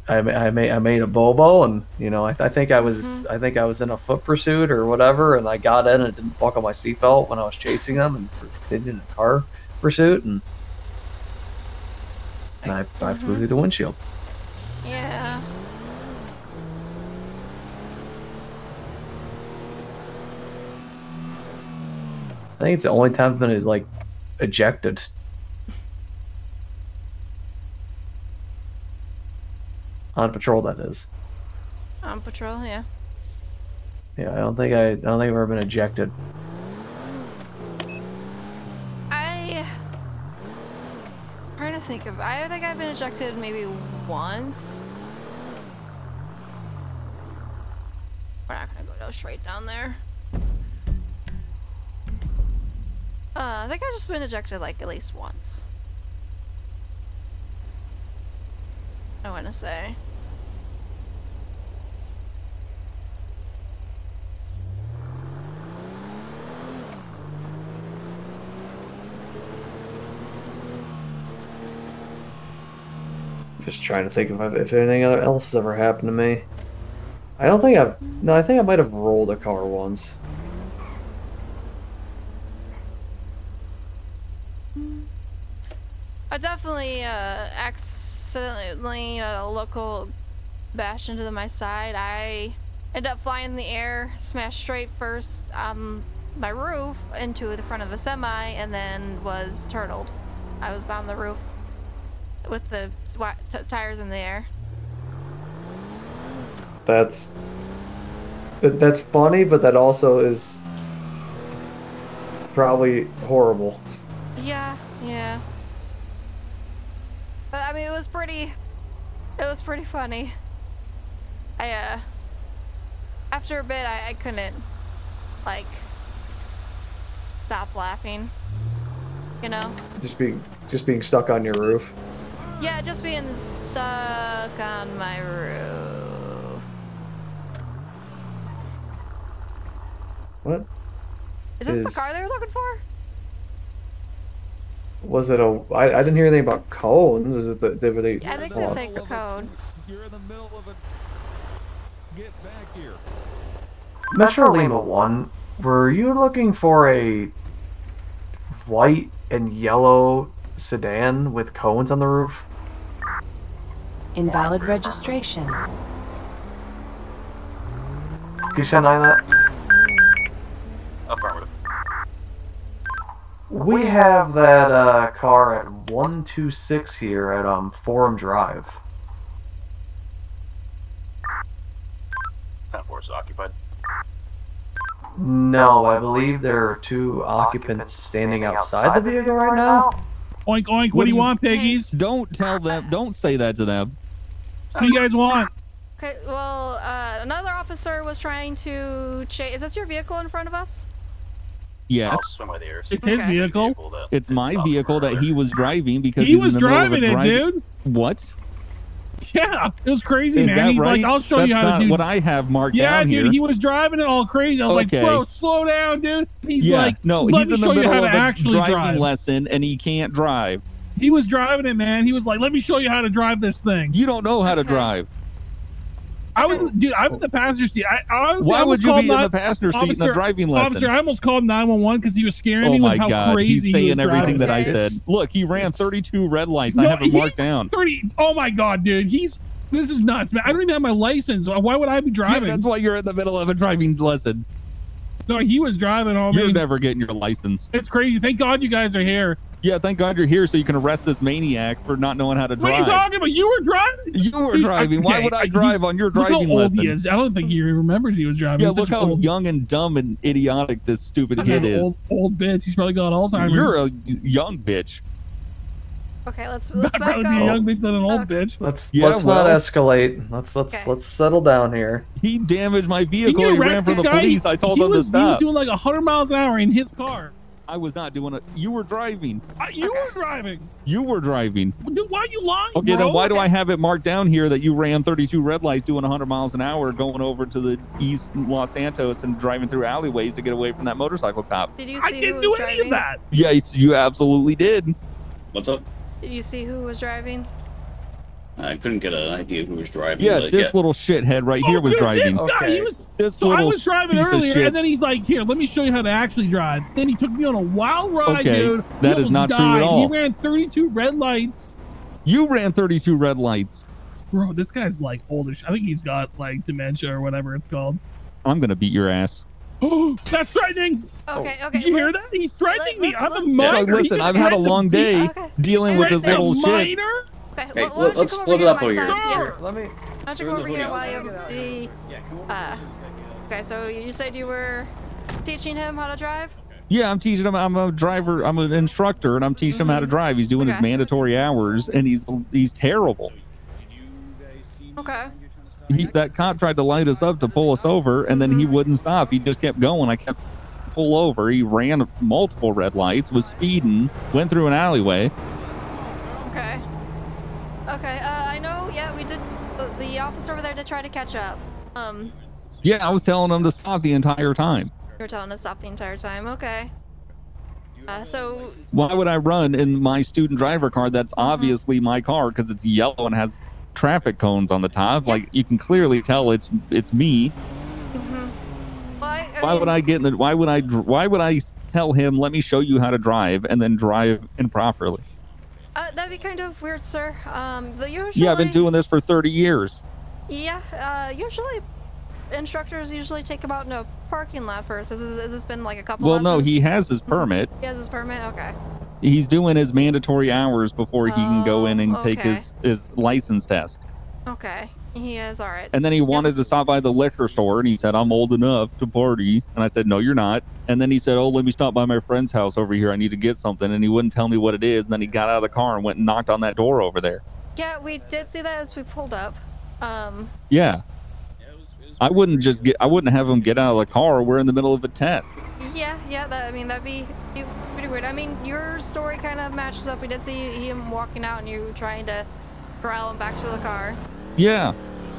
I made a Bobo, and you know I think I was in a foot pursuit or whatever, and I got in and didn't buckle my seatbelt when I was chasing them and continued in a car pursuit, and I flew through the windshield. Yeah. I think it's the only time I've been like ejected. On patrol, that is. On patrol, yeah. Yeah, I don't think I've ever been ejected. Trying to think of. I think I've been ejected maybe once. We're not gonna go straight down there. I think I've just been ejected like at least once. I want to say. Just trying to think if anything else has ever happened to me. I don't think I've. No, I think I might have rolled a car once. I definitely accidentally a local bashed into my side. I ended up flying in the air, smashed straight first on my roof into the front of a semi, and then was turtled. I was on the roof with the tires in the air. That's funny, but that also is probably horrible. Yeah, yeah. But I mean, it was pretty funny. After a bit, I couldn't, like, stop laughing, you know? Just being stuck on your roof. Yeah, just being stuck on my roof. What? Is this the car they were looking for? Was it I didn't hear anything about cones. Is it that were they? I think they say code. You're in the middle of a... Get back here. Metro Lima 1, were you looking for a white and yellow sedan with cones on the roof? Invalid registration. Can you send that? Affirmative. We have that car at 126 here at Forum Drive. That force occupied. No, I believe there are 2 occupants standing outside the vehicle right now. Oink oink, what do you want, piggies? Don't tell them, don't say that to them. What do you guys want? Okay, well, another officer was trying to chase. Is this your vehicle in front of us? Yes. It's his vehicle. It's my vehicle that he was driving because he was driving it, dude. What? Yeah, it was crazy, Is man. that He's right? like, I'll show That's you how not to do. what I have marked yeah, down dude, here. he was driving it all crazy. I was Okay. like, bro, slow down, dude. He's yeah, like, no, let he's me in the show you middle how of to a actually driving drive. lesson and he can't drive. He was driving it, man. He was like, let me show you how to drive this thing. You don't know how to drive. I was, dude, I'm in the passenger seat. Why would you be in the passenger seat in the driving lesson? Officer, I almost called 911 because he was scaring me Oh with my how God, crazy he's saying he was everything that I driving. said. Look, he ran 32 red lights. No, I have it marked down. 30. Oh my God, dude. This is nuts, man. I don't even have my license. Why would I be driving? Yeah, that's why you're in the middle of a driving lesson. No, he was driving. Oh, You're man. never getting your license. It's crazy. Thank God you guys are here. Yeah, thank God you're here so you can arrest this maniac for not knowing how to drive. What are you talking about? You were driving? You were driving. Why would I drive on your driving look how old lesson? He is. I don't think he remembers he was driving. Yeah, He's look such how an old, young and dumb and idiotic this stupid kid is. Old bitch. He's probably got Alzheimer's. You're a young bitch. Okay, let's I'd back rather up. be a young bitch than an old bitch. Let's Yeah, not well- escalate. Let's settle down here. He damaged my Can vehicle. you He ran arrest from the this guy? police. I told him to He was stop. doing like 100 miles an hour in his car. I was not doing it. You were driving. You were driving. You were driving. Dude, why are you lying, Okay, bro? then why do I have it marked down here that you ran 32 red lights doing 100 miles an hour going over to the east Los Santos and driving through alleyways to get away from that motorcycle cop? Did you I see didn't who was do any driving? of that. Yes, you absolutely did. What's up? Did you see who was driving? I couldn't get an idea who was driving. Yeah, but this little shithead right here was dude, driving. This guy, he was. This So I little was driving piece of earlier, shit. and then he's like, "Here, let me show you how to actually drive." Then he took me on a wild ride, Okay, dude. that He is almost not true at died. all. He ran 32 red lights. You ran 32 red lights. Bro, this guy's like oldish. I think he's got like dementia or whatever it's called. I'm gonna beat your ass. Oh, that's threatening. Okay, okay. Did you hear that? let's- He's threatening me. I'm a Yeah, minor. He listen, just I've had a threatened long me. day Okay. dealing with this Threatened a little shit. minor? Okay, Hey, why don't you let's come split over it here up on my over here. side? Yeah. Here, let me. Why don't you come over here while you have the, okay, so you said you were teaching him how to drive? Yeah, I'm teaching him. I'm a driver. I'm an instructor, and I'm teaching him how to drive. He's doing his Okay. mandatory hours, and he's terrible. Okay. That cop tried to light us up to pull us over, and then he wouldn't stop. He just kept going. I kept pull over. He ran multiple red lights, was speeding, went through an alleyway. Okay. Okay, I know, yeah, we did, the officer over there did try to catch up. Yeah, I was telling him to stop the entire time. You were telling us to stop the entire time, okay. So... Why would I run in my student driver car that's obviously my car because it's yellow and has traffic cones on the top? Like, you can clearly tell it's me. Well, Why would I get in the, why would I tell him, let me show you how to drive, and then drive improperly? That'd be kind of weird, sir. Usually... Yeah, I've been doing this for 30 years. Yeah, usually instructors usually take him out in a parking lot first. Has this been like a couple Well, no, lessons? he has his permit. He has his permit? Okay. He's doing his mandatory hours before he can go in and take okay. his license test. Okay. He is, alright. And then he wanted to stop by the liquor store, and he said, I'm old enough to party. And I said, no, you're not. And then he said, oh, let me stop by my friend's house over here. I need to get something. And he wouldn't tell me what it is. And then he got out of the car and went and knocked on that door over there. Yeah, we did see that as we pulled up. Yeah. I wouldn't have him get out of the car. We're in the middle of a test. Yeah, that'd be pretty weird. I mean, your story kind of matches up. We did see him walking out and you trying to corral him back to the car. Yeah,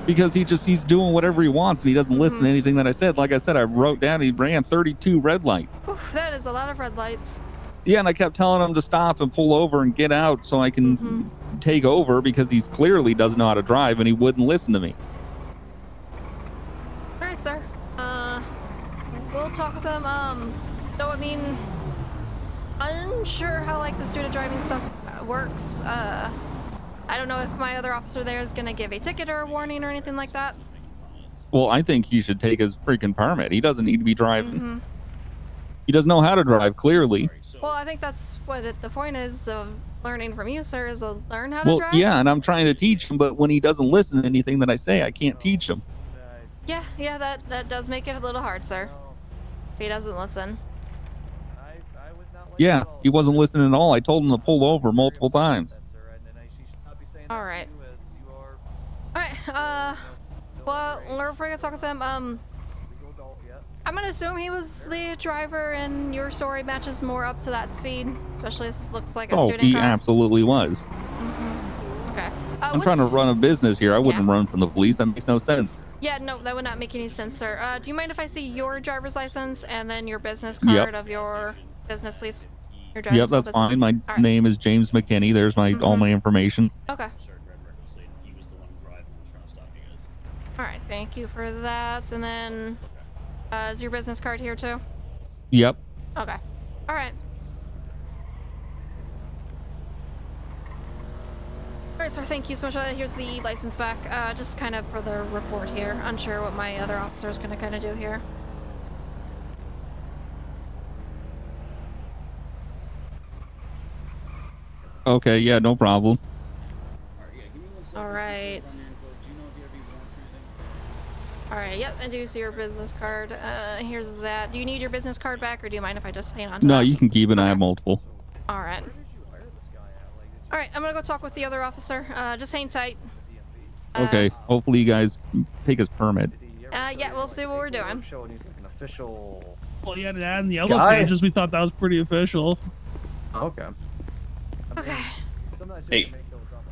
because he's doing whatever he wants and he doesn't listen to anything that I said. Like I said, I wrote down he ran 32 red lights. Oof, that is a lot of red lights. Yeah, and I kept telling him to stop and pull over and get out so I can take over because he's clearly doesn't know how to drive and he wouldn't listen to me. All right, sir. We'll talk with him. So I mean, unsure how like the student driving stuff works. I don't know if my other officer there is gonna give a ticket or a warning or anything like that. Well, I think he should take his freaking permit. He doesn't need to be driving. He doesn't know how to drive, clearly. Well, I think that's what the point is of learning from you, sir, is to learn how to drive. Well, yeah, and I'm trying to teach him, but when he doesn't listen to anything that I say, I can't teach him. Yeah, that does make it a little hard, sir. If he doesn't listen. Yeah, he wasn't listening at all. I told him to pull over multiple times. All right. Well, we're probably gonna talk with him. I'm gonna assume he was the driver and your story matches more up to that speed, especially as this looks like a student He car. absolutely was. Okay. I'm trying to run a business here. I wouldn't run from the police. That makes no sense. Yeah, no, that would not make any sense, sir. Do you mind if I see your driver's license and then your business card of your business, please? Your Yep, that's business. fine. My name is James McKinney. There's my all my information. Okay. All right, thank you for that. And then, is your business card here too? Yep. Okay. All right. All right, sir. Thank you so much. Here's the license back. Just kind of for the report here. Unsure what my other officer is gonna kind of do here. Okay. Yeah. No problem. All right. All right. Yep. I do see your business card. Here's that. Do you need your business card back, or do you mind if I just hang on to No, that? you can keep it. I have multiple. All right. All right. I'm gonna go talk with the other officer. Just hang tight. Okay. Hopefully you guys take his permit. Yeah. We'll see what we're doing. Well, you had to add in the yellow Guy. pages. We thought that was pretty official. Okay. Okay. Hey.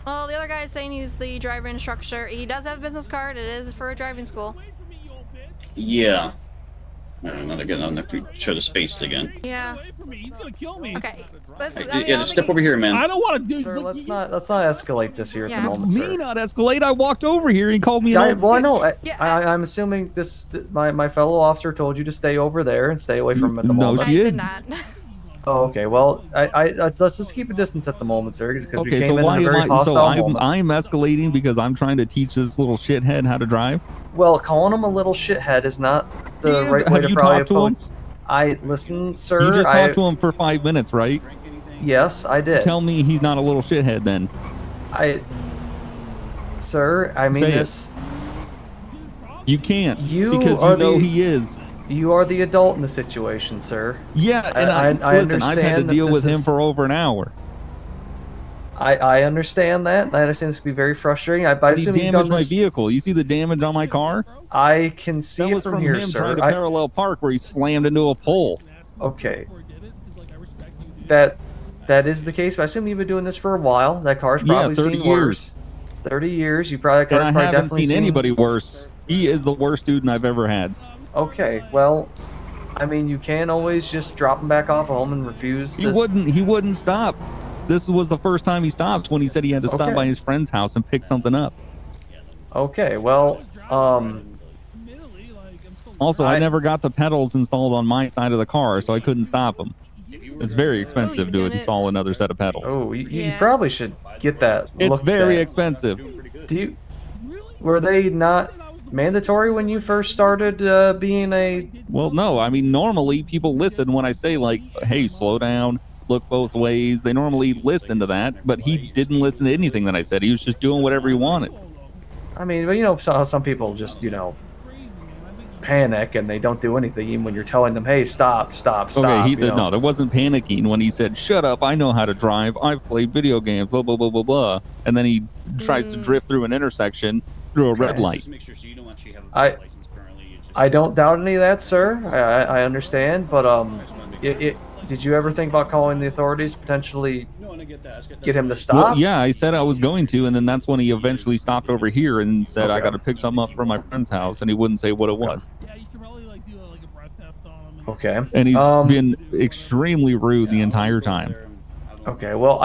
Well, the other guy is saying he's the driver instructor. He does have a business card. It is for a driving school. Yeah. I don't know, they're getting on there to show the space again. Yeah. He's gonna kill me. Okay. Yeah, just step over here, man. I don't want to do. Sir, let's not escalate this here at the moment, Me sir. not escalate. I walked over here and he called me an old Well, I know. bitch. I'm assuming my fellow officer told you to stay over there and stay away from him at the No, moment. she I did didn't. not. Oh, okay. Well, let's just keep a distance at the moment, sir, because we Okay, came so in why a am very I? hostile So moment. I'm escalating because I'm trying to teach this little shithead how to drive. Well, calling him a little shithead is not the He is. right way Have to you probably talked to him? approach. Listen, sir. You just talked to him for 5 minutes, right? Yes, I did. Tell me he's not a little shithead then. Sir, I mean Say it. this. You can't You because are you know the- he is. You are the adult in the situation, sir. Yeah, and I listen. I've had to understand that deal this with him is- for over an hour. I understand that. I understand this can be very frustrating. I But he assume you've done damaged my this. vehicle. You see the damage on my car? I can see That it was from from here, him sir. trying to parallel park where he slammed into a pole. Okay. That is the case, but I assume you've been doing this for a while. That car's Yeah, probably 30 seen years. worse. 30 years. You probably that And car's I probably haven't definitely seen anybody worse. He is the worst student I've ever had. Okay, well, I mean, you can always just drop him back off home and refuse. He wouldn't stop. This was the first time he stopped when he said he had to stop Okay. by his friend's house and pick something up. Okay, well, Also, I never got the pedals installed on my side of the car, so I couldn't stop him. It's very expensive to didn't? install another set of pedals. Oh, you Yeah. probably should get that. It's looked very at. expensive. Do you? Were they not mandatory when you first started being a? Well, no, I mean, normally people listen when I say, like, hey, slow down, look both ways. They normally listen to that, but he didn't listen to anything that I said. He was just doing whatever he wanted. I mean, but you know, some people just panic and they don't do anything even when you're telling them, hey, stop. Okay, he you did know. no, there wasn't panicking when he said, shut up, I know how to drive, I've played video games, blah, blah, blah, blah, blah. And then he tries to drift through an intersection through a red Okay. light. Just make sure so you don't actually have a I- license currently. It's just, I don't doubt any of that, sir. I understand, but did you ever think about calling the authorities, potentially No, and I get that. get him to Well, stop? yeah, I said I was going to, and then that's when he eventually stopped over here and said, I Okay. got to pick something up from my friend's house, and he wouldn't say what it was. Yeah, you should probably like do like a breath test on him. Okay. And he's been extremely rude the entire time. Okay, well,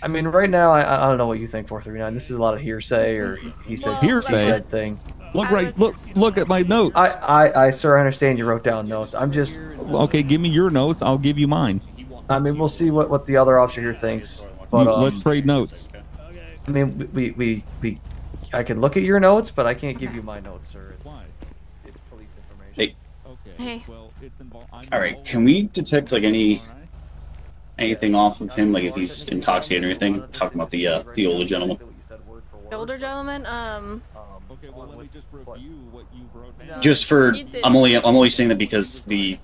I mean, right now, I don't know what you think, 439. This is a lot of hearsay, or he said Well, Hearsay? he said thing. Look I right, was- look at my notes. Sir, I understand you wrote down notes. I'm just, Okay, give me your notes, I'll give you mine. I mean, we'll see what the other officer here thinks. But Let's trade notes. I mean, I can look at your notes, but I can't give you my notes, sir. It's police information. Hey. all right, can we detect like anything off of him, like if he's intoxicated or anything? Talking about the older gentleman. The older gentleman, Okay, well, let me just review what you wrote down. Just for You did. I'm only saying that because the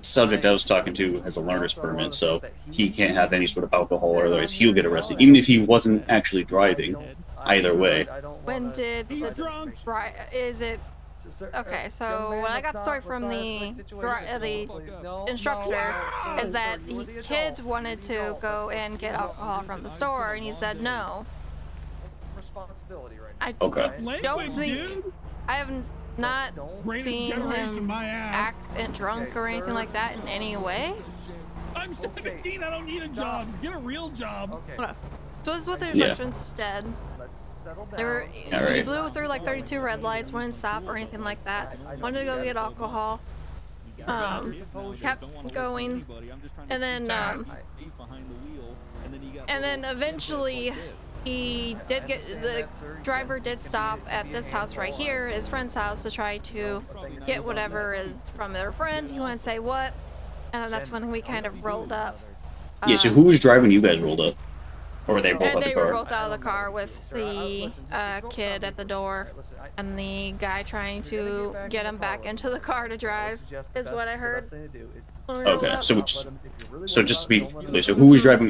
subject I was talking to has a learner's permit, so he can't have any sort of alcohol, or otherwise he'll get arrested, even if he wasn't actually driving. Either way. when did the is it? Okay, so when I got the story from the instructor is that the kid wanted to go and get alcohol from the store, and he said no. I Okay. don't think I have not seen him act and drunk or anything like that in any way. I'm 17. I don't need a job. Get a real job. So this is what the Yeah. instructions said. They were, he Alright. blew through like 32 red lights, wouldn't stop or anything like that. Wanted to go get alcohol. Kept going, and then eventually he did get, the driver did stop at this house right here, his friend's house, to try to get whatever is from their friend. He wouldn't say what, and then that's when we kind of rolled up. Yeah. So who was driving? You guys rolled up, or were they both And at the they were car? both out of the car with the kid at the door and the guy trying to get him back into the car to drive, is what I heard. Okay. So just to be clear, so who was driving?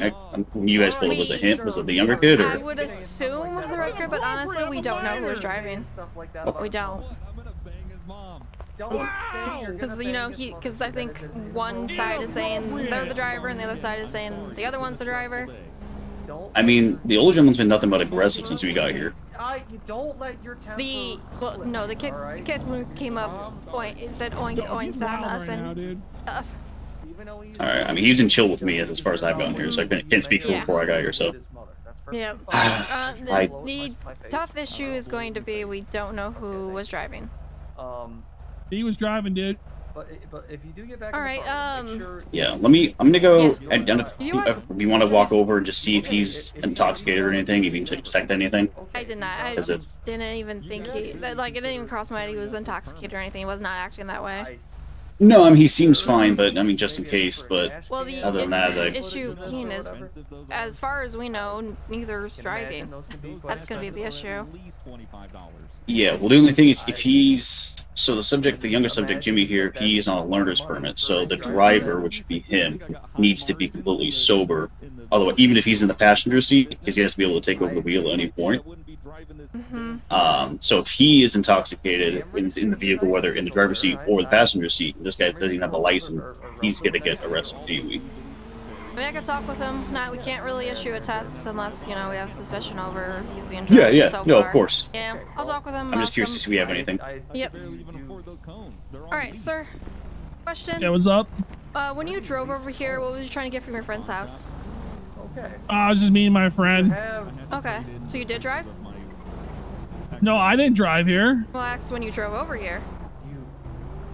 When you guys pulled up, was it him? Was it the younger kid? I Or would assume the record, but honestly, we don't know who was driving. We don't. Because, you know, because I think one side is saying they're the driver and the other side is saying the other one's the driver. I mean, the older gentleman's been nothing but aggressive since we got here. The kid came up, it said oinks oinks on us and stuff. All right. I mean, he was in chill with me as far as I've gotten here, so I can't speak for Yeah. before I got here. So Yeah. The tough issue is going to be we don't know who was driving. He was driving, dude. But if you do get back, All right. yeah, I'm gonna go. Yeah. Identify. If you want to walk over and just see if he's intoxicated or anything, if you can detect anything. I did not. I As if- didn't even think it didn't even cross my mind he was intoxicated or anything. He was not acting that way. No, I mean he seems fine, but I mean just in case. But Well, the other than that, issue, Keen, is as far as we know, neither's driving. That's going to be the issue. yeah. Well, the only thing is if he's the subject, the younger subject, Jimmy here, he is on a learner's permit. So the driver, which would be him, needs to be completely sober. Otherwise, even if he's in the passenger seat, because he has to be able to take over the wheel at any point. So if he is intoxicated in the vehicle, whether in the driver's seat or the passenger seat, this guy doesn't even have a license, he's going to get arrested for DUI. I mean, I could talk with him. We can't really issue a test unless, we have suspicion over he's being drunk. Yeah, so no, far. of course. Yeah, I'll talk with him. I'm just curious to see if we have anything. Yep. All right, sir. Question. Yeah, what's up? When you drove over here, what was you trying to get from your friend's house? Okay. I was just me and my friend. Okay, so you did drive? No, I didn't drive here. Well, I asked when you drove over here.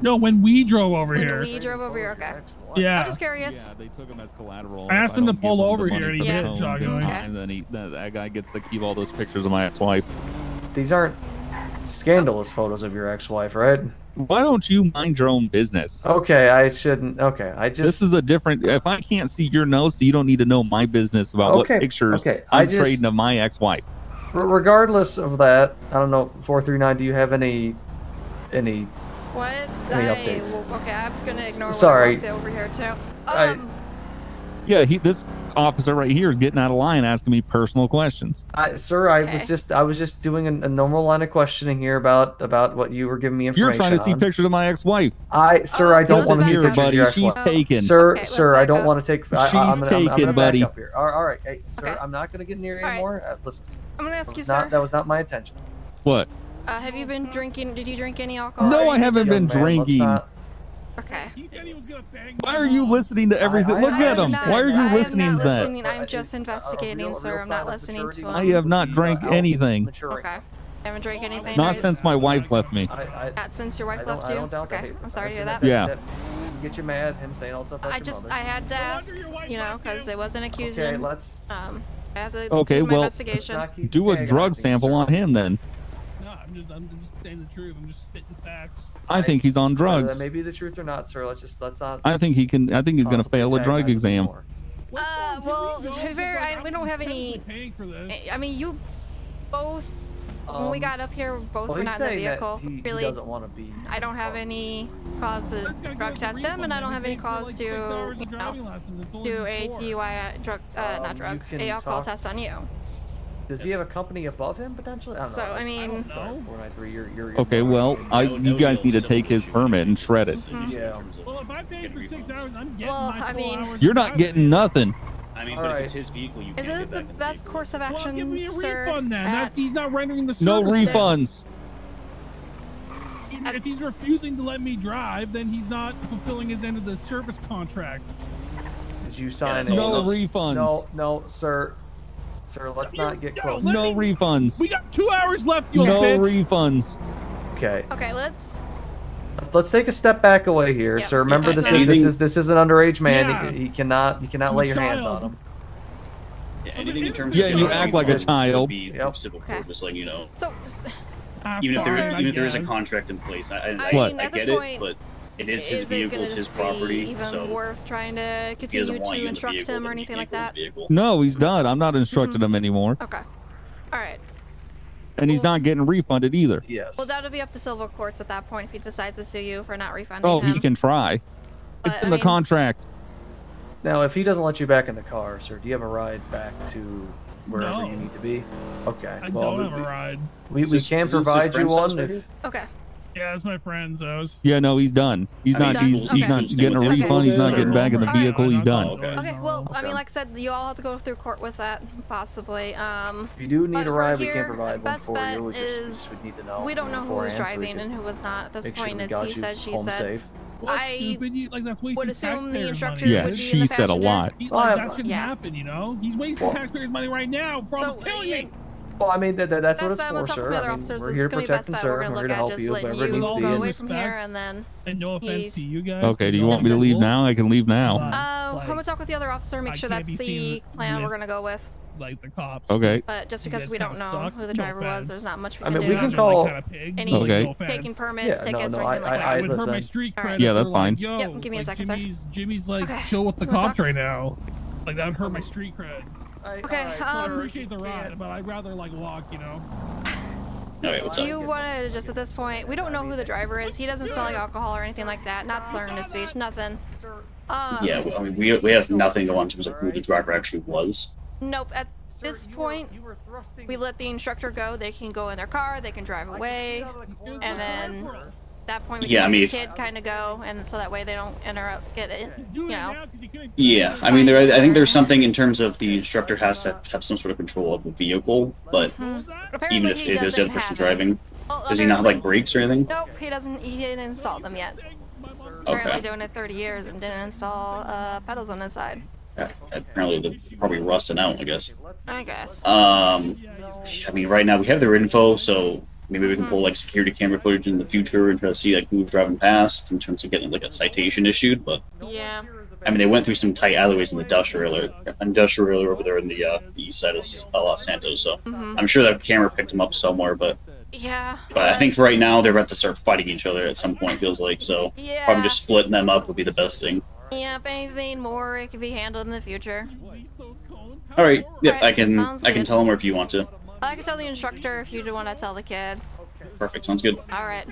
No, when we drove over When here. we drove over here, okay. Yeah. I'm just curious. Yeah, they took him as collateral. I asked him to pull over here and he Yeah. did, Jogging. And then that guy gets to keep all those pictures of my ex-wife. These aren't scandalous photos of your ex-wife, right? Why don't you mind your own business? Okay, I shouldn't. Okay, I just. This is a different. If I can't see your nose, you don't need to know my business about what pictures I'm trading of my ex-wife. Regardless of that, I don't know. 439. Do you have any? What? Any updates? Okay, I'm gonna ignore Sorry. what I walked over here too. Yeah, this officer right here is getting out of line, asking me personal questions. Sir, I was just doing a normal line of questioning here about what you were giving me information. You're trying to see on. pictures of my ex-wife. Sir, I don't want to see here, pictures buddy. of your She's ex-wife. taken. Sir, Okay, sir, I don't want to take. She's taken, buddy. Back up here. All right, hey, sir, Okay. I'm not gonna get near you All right. anymore. Listen, I'm gonna ask you, that sir. was not my intention. What? Have you been drinking? Did you drink any alcohol? No, or I haven't Young been man, let's drinking. not- Okay. He said he was gonna bang Why are you listening to everything? Look I at am him. not- Why are you I am listening not to that? listening. I'm just investigating, sir. I'm not listening to him. I have not drank anything. Okay. Haven't drank anything. Not right? since my wife left me. Not since your wife I don't- left I you. don't doubt that. Okay. I'm sorry to hear that. Yeah. Get you mad, him saying all stuff about I your just mother. I had to ask, because it wasn't accusing. Okay, let's. I have to Okay, do my well, investigation. not keep Do a tagging drug things, sample sir. on him then. No, I'm just saying the truth. I'm just spitting facts. I think he's on Whether drugs. that may be the truth or not, sir. Let's not. I think he's going to fail a drug exam. Well, to be fair, we don't have any. Paying for this. I mean, you both. When we got up here, both well, were he's not in the saying that vehicle. he Really, doesn't want to be. I don't have any cause to drug test him, and I don't have any cause to, do a DUI not drug, you can a alcohol talk- test on you. Does he have a company above him potentially? I don't So know. I mean, 493. You're Okay, well, you guys need to take his permit and shred it. Yeah. Well, if I paid for 6 hours, I'm getting Well, my I 4 mean- hours. You're not getting nothing. I mean, All but right. if it's his vehicle, you is can't it get the back in the best vehicle. course of Well, action, give me a sir? refund then. at- He's not rendering the service. No This- refunds. If he's refusing to let me drive, then he's not fulfilling his end of the service contract. Did you sign that's it? all No refunds. No, sir. Sir, let's not get No, close. let No refunds. We got 2 hours left, you No bitch. refunds. Okay. Okay, let's. Let's take a step back away here. Yep. So remember, Yeah, this anything- is an underage man. Yeah. You cannot I'm lay a your hands child. on him. Yeah, anything in terms Yeah, of you act like a child. Would be Yep. civil Okay. court, just letting you know. So, Even if Sir, there is a guess. contract in place, I What? mean, I at this get point, it, but it is his is it vehicle, gonna it's his just be property, even so worth trying to if he continue doesn't want to you in the instruct vehicle, him or then you anything can't like go in that? the vehicle. No, he's done. I'm not instructing him anymore. Okay. All right. And he's not getting refunded either. Yes. Well, that'll be up to civil courts at that point if he decides to sue you for not refunding Oh, him. he can try. But, It's in I the mean- contract. Now, if he doesn't let you back in the car, sir, do you have a ride back to wherever No. you need to be? Okay. I well, don't have a ride. we Is this- can is this his provide you friend's house one. right If, here? Okay. Yeah, it's my friend's house. Yeah, no, he's done. He's I not. mean, He's Okay. not getting a Okay. refund. He's not Okay. getting back in the All right. vehicle. He's done. Okay. Okay. Well, I mean, Okay. like I said, you all have to go through court with that, possibly. if you do need But a for ride, we here, can provide one best for bet you. We is just would need to know we don't know who was beforehand so we driving can and who was not at this make sure point. we It's got he you said, she home said. safe. Well, I stupid. Like that's wasting would assume the taxpayers' instructor money. Yeah, would be in she the said a passenger. lot. Like, Well, that shouldn't yeah. happen, you know? He's wasting Well- taxpayers' money right now. Bro, So, I'm telling you. Well, I mean, that's what Best it's bet, for, let's talk with sir. the other I mean, officers. we're This here is to gonna be protect best and bet. We're serve. gonna We're look here to at help just you letting wherever it you needs to go be. away And from here, and then And no offense He's- to you guys. Okay, do you but want me to that's leave the now? I can leave now. But, I'm like, gonna talk with the other officer, make I sure can't that's be seen the with- plan we're gonna go with. like the cops. Okay. But just because guys we don't kinda know suck. who the No driver was, offense. there's not much we I can mean, do. we can Imagine, call- like, kind of pigs. Any Okay. No offense. taking permits, Yeah, no, tickets, no, or anything like I that. would hurt my listen. street All right. cred. Yeah, if that's they're like, fine. Yo, Yep, give me a like, second, sir. Jimmy's like Okay. chill with the Wanna cops talk? right now. Like that would hurt my street cred. Okay, So I appreciate the ride, but I'd rather like walk, you know. Alright, what's do up? you want to just at this point? We don't know who the driver is. He doesn't smell like alcohol or anything like that. Not slurring his speech, nothing. Yeah, well, I mean, we have nothing on in terms of who the driver actually was. Nope. At this point, we let the instructor go. They can go in their car. They can drive away, and then at that point we Yeah, I can mean, let if- the kid kind of go, and so that way they don't interrupt. Get it, you know. Yeah, I mean, I think there's something in terms of the instructor has to have some sort of control of the vehicle, but even Apparently if he it is the doesn't other person have it. driving, Well, does he not have like apparently- brakes or anything? Nope, he doesn't. He didn't install them yet. Apparently Okay. doing it 30 years and didn't install pedals on his side. Apparently they're probably rusting out, I guess. I guess. I mean, right now we have their info, so maybe we can pull like security camera footage in the future and try to see like who's driving past in terms of getting like a citation issued. But Yeah. I mean, they went through some tight alleyways in the industrial area over there in the east side of Los Santos. So I'm sure that camera picked them up somewhere. But Yeah. I think for right now they're about to start fighting each other at some point. Feels like so. Yeah. Probably just splitting them up would be the best thing. Yeah. If anything more, it can be handled in the future. All right. Yep. Alright, I can sounds I can good. tell them or if you want to. I can tell the instructor if you want to tell the kid. Perfect. Sounds good. All right.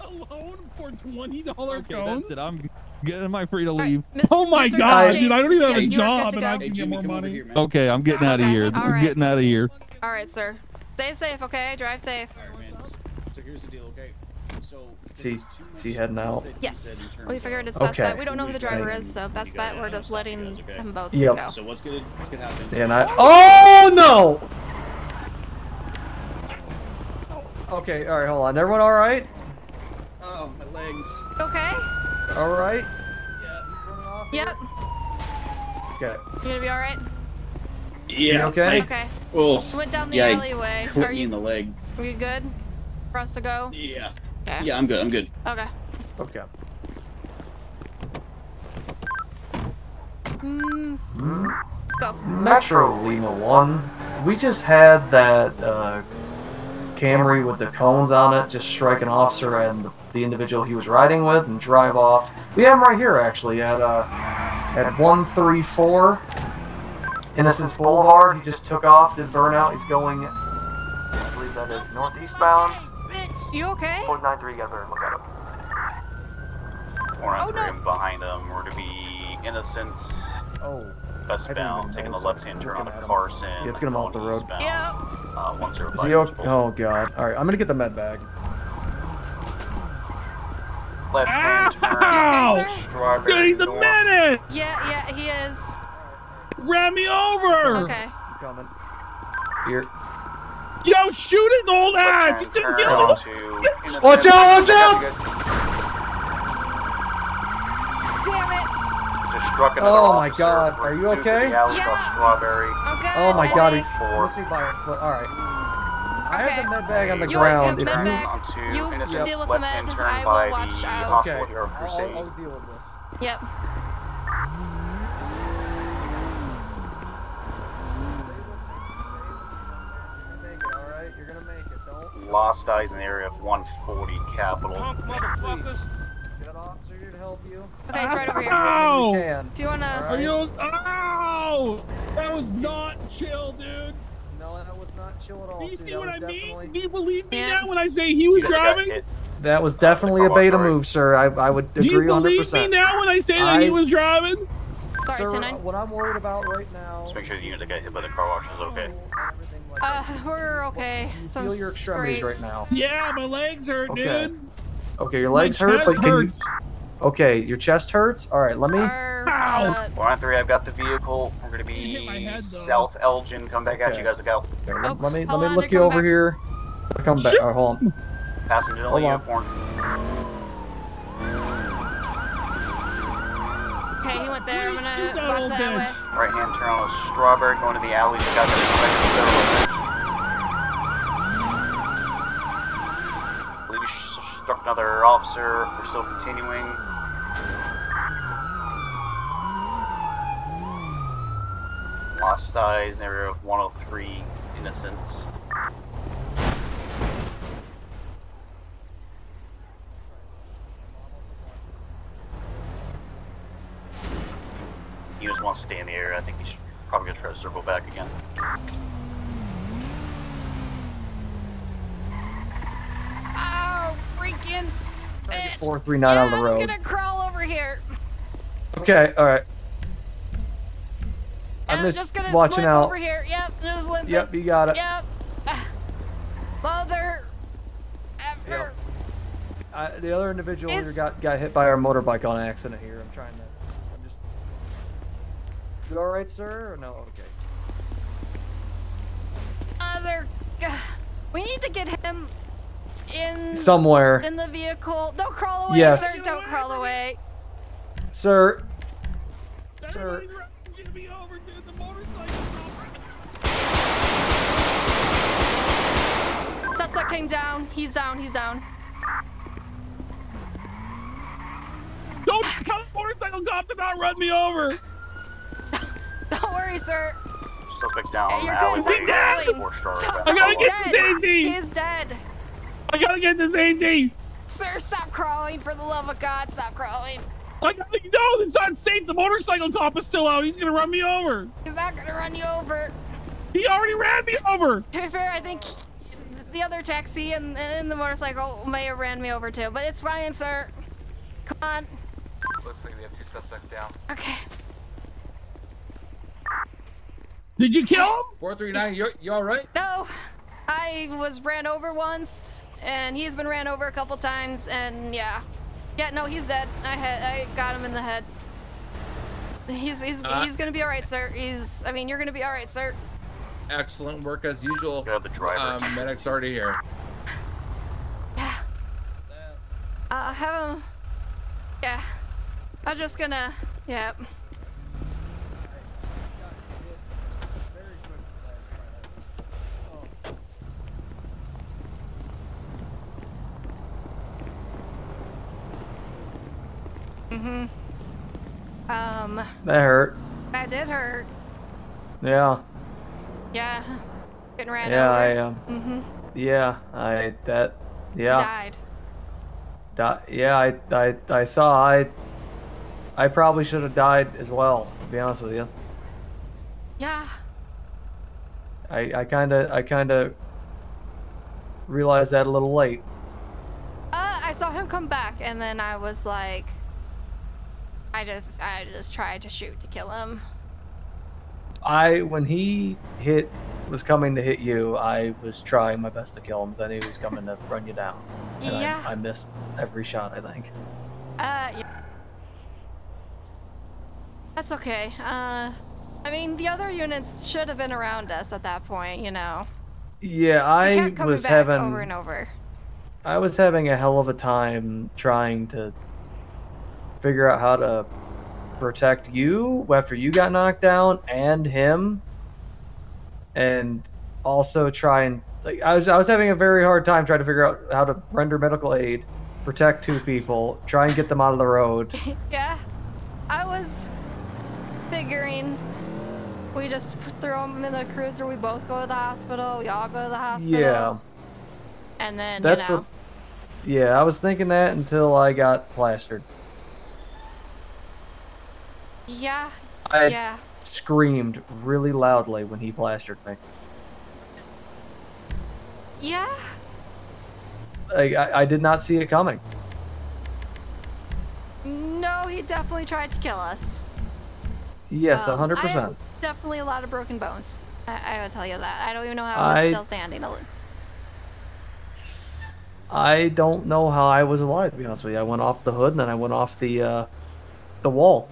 Alone for $20 Okay, cones. that's it. I'm getting my free to leave. Oh my Mr. God, James, dude! I don't even have a you are good job, to and go. I Hey, can get Jimmy, more come over money. here, man. Okay, I'm getting out of Okay, here. all I'm right. getting out of here. All right, sir. Stay safe, okay? Drive safe. So here's the deal, okay? So Is he heading out? Yes. We figured it's best Okay. bet. We don't know who the driver is, so best bet we're just letting them both Yep. go. So what's gonna happen? And oh no! Okay, all right, hold on. Everyone, all right? Oh, my legs. Okay? All right. Yep. Okay. You gonna be all right? Yeah. okay? Okay. Oh. We went down the Yeah, I alleyway. clipped Are me in you the leg. good for us to go? Yeah. Okay. Yeah, I'm good. I'm good. Okay. Okay. Go. Metro Lima 1. We just had that Camry with the cones on it just strike an officer and the individual he was riding with and drive off. We have him right here actually at 134 Innocence Boulevard. He just took off, did burnout. He's going, I believe that is northeastbound. You okay? 493, you gotta look at him. We're on Oh, three no. and behind them. We're to be Innocence, Oh. westbound, taking the left-hand turn on looking at him. Carson. Yeah, let's get him off the going road. eastbound, Yep. 105. Is he okay? Oh god. Alright, I'm gonna get the med bag. Left-hand turn. Ow! Okay, sir? Strawberry Dude, he's a North. minute! Yeah, he is. Ran me over! Okay. I'm coming. Here. Yo, shoot his old ass! He's gonna Left-hand kill turn him! onto Innocence. Watch out, watch out! Damn it. Just struck another Oh my officer. God, We're are you due to okay? the alley Yeah. off Strawberry. Okay. Oh my god, he Four. missed me by a foot. Alright. I Okay. have the med bag on the You ground. have If med you... bag. Onto You Innocence, deal with the left-hand med. turn I by will watch the out. hospital Okay. here of Crusade. I'll deal with this. Yep. Alright, you're gonna make it. Don't Lost eyes in the area of 140 Capital. Punk motherfuckers. get an officer here to help you. Okay, it's right over here. Ow! You can. If you wanna. Are you? Ow! That was not chill, dude. No, that was not chill at all. Do you Sue. see That what was I mean? definitely- Do you believe me Yeah. now when I say he was See that guy got driving? hit? That was definitely a car wash, beta sorry. move, sir. I would Do you agree believe 100%. me now when I say that he I- was driving? Sorry, Sir, 10-9. what I'm worried about right now... Let's make sure the unit that got hit by the car wash is okay. We're okay. Some Feel your extremities right scrapes. now. Yeah, my legs hurt, Okay. dude. Okay, your My legs hurt, chest but can you... hurts. Okay, your chest hurts? Alright, let me... Our, Ow. 193, I've got the vehicle. We're going to You hit my be head, though. South Elgin. Come back at Okay. you guys. Look out. Okay, Oh, let me hold on, look they're you coming over back. here. Come back. Shit. Alright, hold on. Passenger in the Hold on. uniform. Okay, he went there. I'm Please gonna shoot that watch old that way. bitch. Right hand turn on a Strawberry going to the alley. You guys are I believe we struck another officer. We're still continuing. Lost 6 dies, area of 103 innocents. You just want to stay in the area. I think you should probably gonna try to circle back again. Oh, freaking bitch. 439 yeah, on the I was road. gonna crawl over here. Okay, all right. I'm I'm just gonna watching slip out. over here. Yep, just limping. Yep, you got it. Yep. Mother effer. The other individual here Is- got hit by our motorbike on accident here. I'm just. You all right, sir? Or no? Okay. Mother. We need to get him in Somewhere. in the vehicle. Don't crawl away, Yes. sir. Don't crawl away. Sir. Sir. Jimmy over, dude. The motorcycle. Suspect came down. He's down. He's down. Don't tell the motorcycle cop to not run me over. Don't worry, sir. Suspect's down. Hey, you're good. Stop alleyway, crawling. 4-star Stop. I gotta He's get to dead. safety. He's dead. I gotta get to safety. Sir, stop crawling. For the love of God, stop crawling. I gotta no, it's not safe. The motorcycle cop is still out. He's gonna run me over. He's not gonna run you over. He already ran me over. To be fair, I think the other taxi and the motorcycle may have ran me over too, but it's fine, sir. Come on. Looks like we have 2 suspects down. Okay. Did you kill him? 439, you all right? No, I was ran over once, and he's been ran over a couple times, and yeah, no, he's dead. I got him in the head. He's gonna be all right, sir. You're gonna be all right, sir. Excellent work as usual. Got the driver. Medic's already here. Yeah. Have him. Yeah. I'm just gonna. Yeah. That hurt. That did hurt. Yeah. Yeah. Getting ran Yeah, over. Yeah, Died. Yeah, I saw. I probably should have died as well, to be honest with you. Yeah. I kind of realized that a little late. I saw him come back, and then I was like, I just tried to shoot to kill him. When he was coming to hit you, I was trying my best to kill him because I knew he was coming to run you down. And Yeah. I missed every shot, I think. Yeah. That's okay. The other units should have been around us at that point, you know. Yeah, He I kept coming was back having over and over. I was having a hell of a time trying to figure out how to protect you after you got knocked down and him, and also try and I was having a very hard time trying to figure out how to render medical aid, protect 2 people, try and get them out of the road. Yeah. I was figuring we just throw them in the cruiser, we both go to the hospital, we all go to the hospital. Yeah. And then, That's you know. Yeah, I was thinking that until I got plastered. Yeah. I Yeah. screamed really loudly when he plastered me. Yeah. I did not see it coming. No, he definitely tried to kill us. Yes, I 100%. have definitely a lot of broken bones. I would tell you that. I don't even know how I was still standing. I don't know how I was alive, to be honest with you. I went off the hood and then I went off the wall.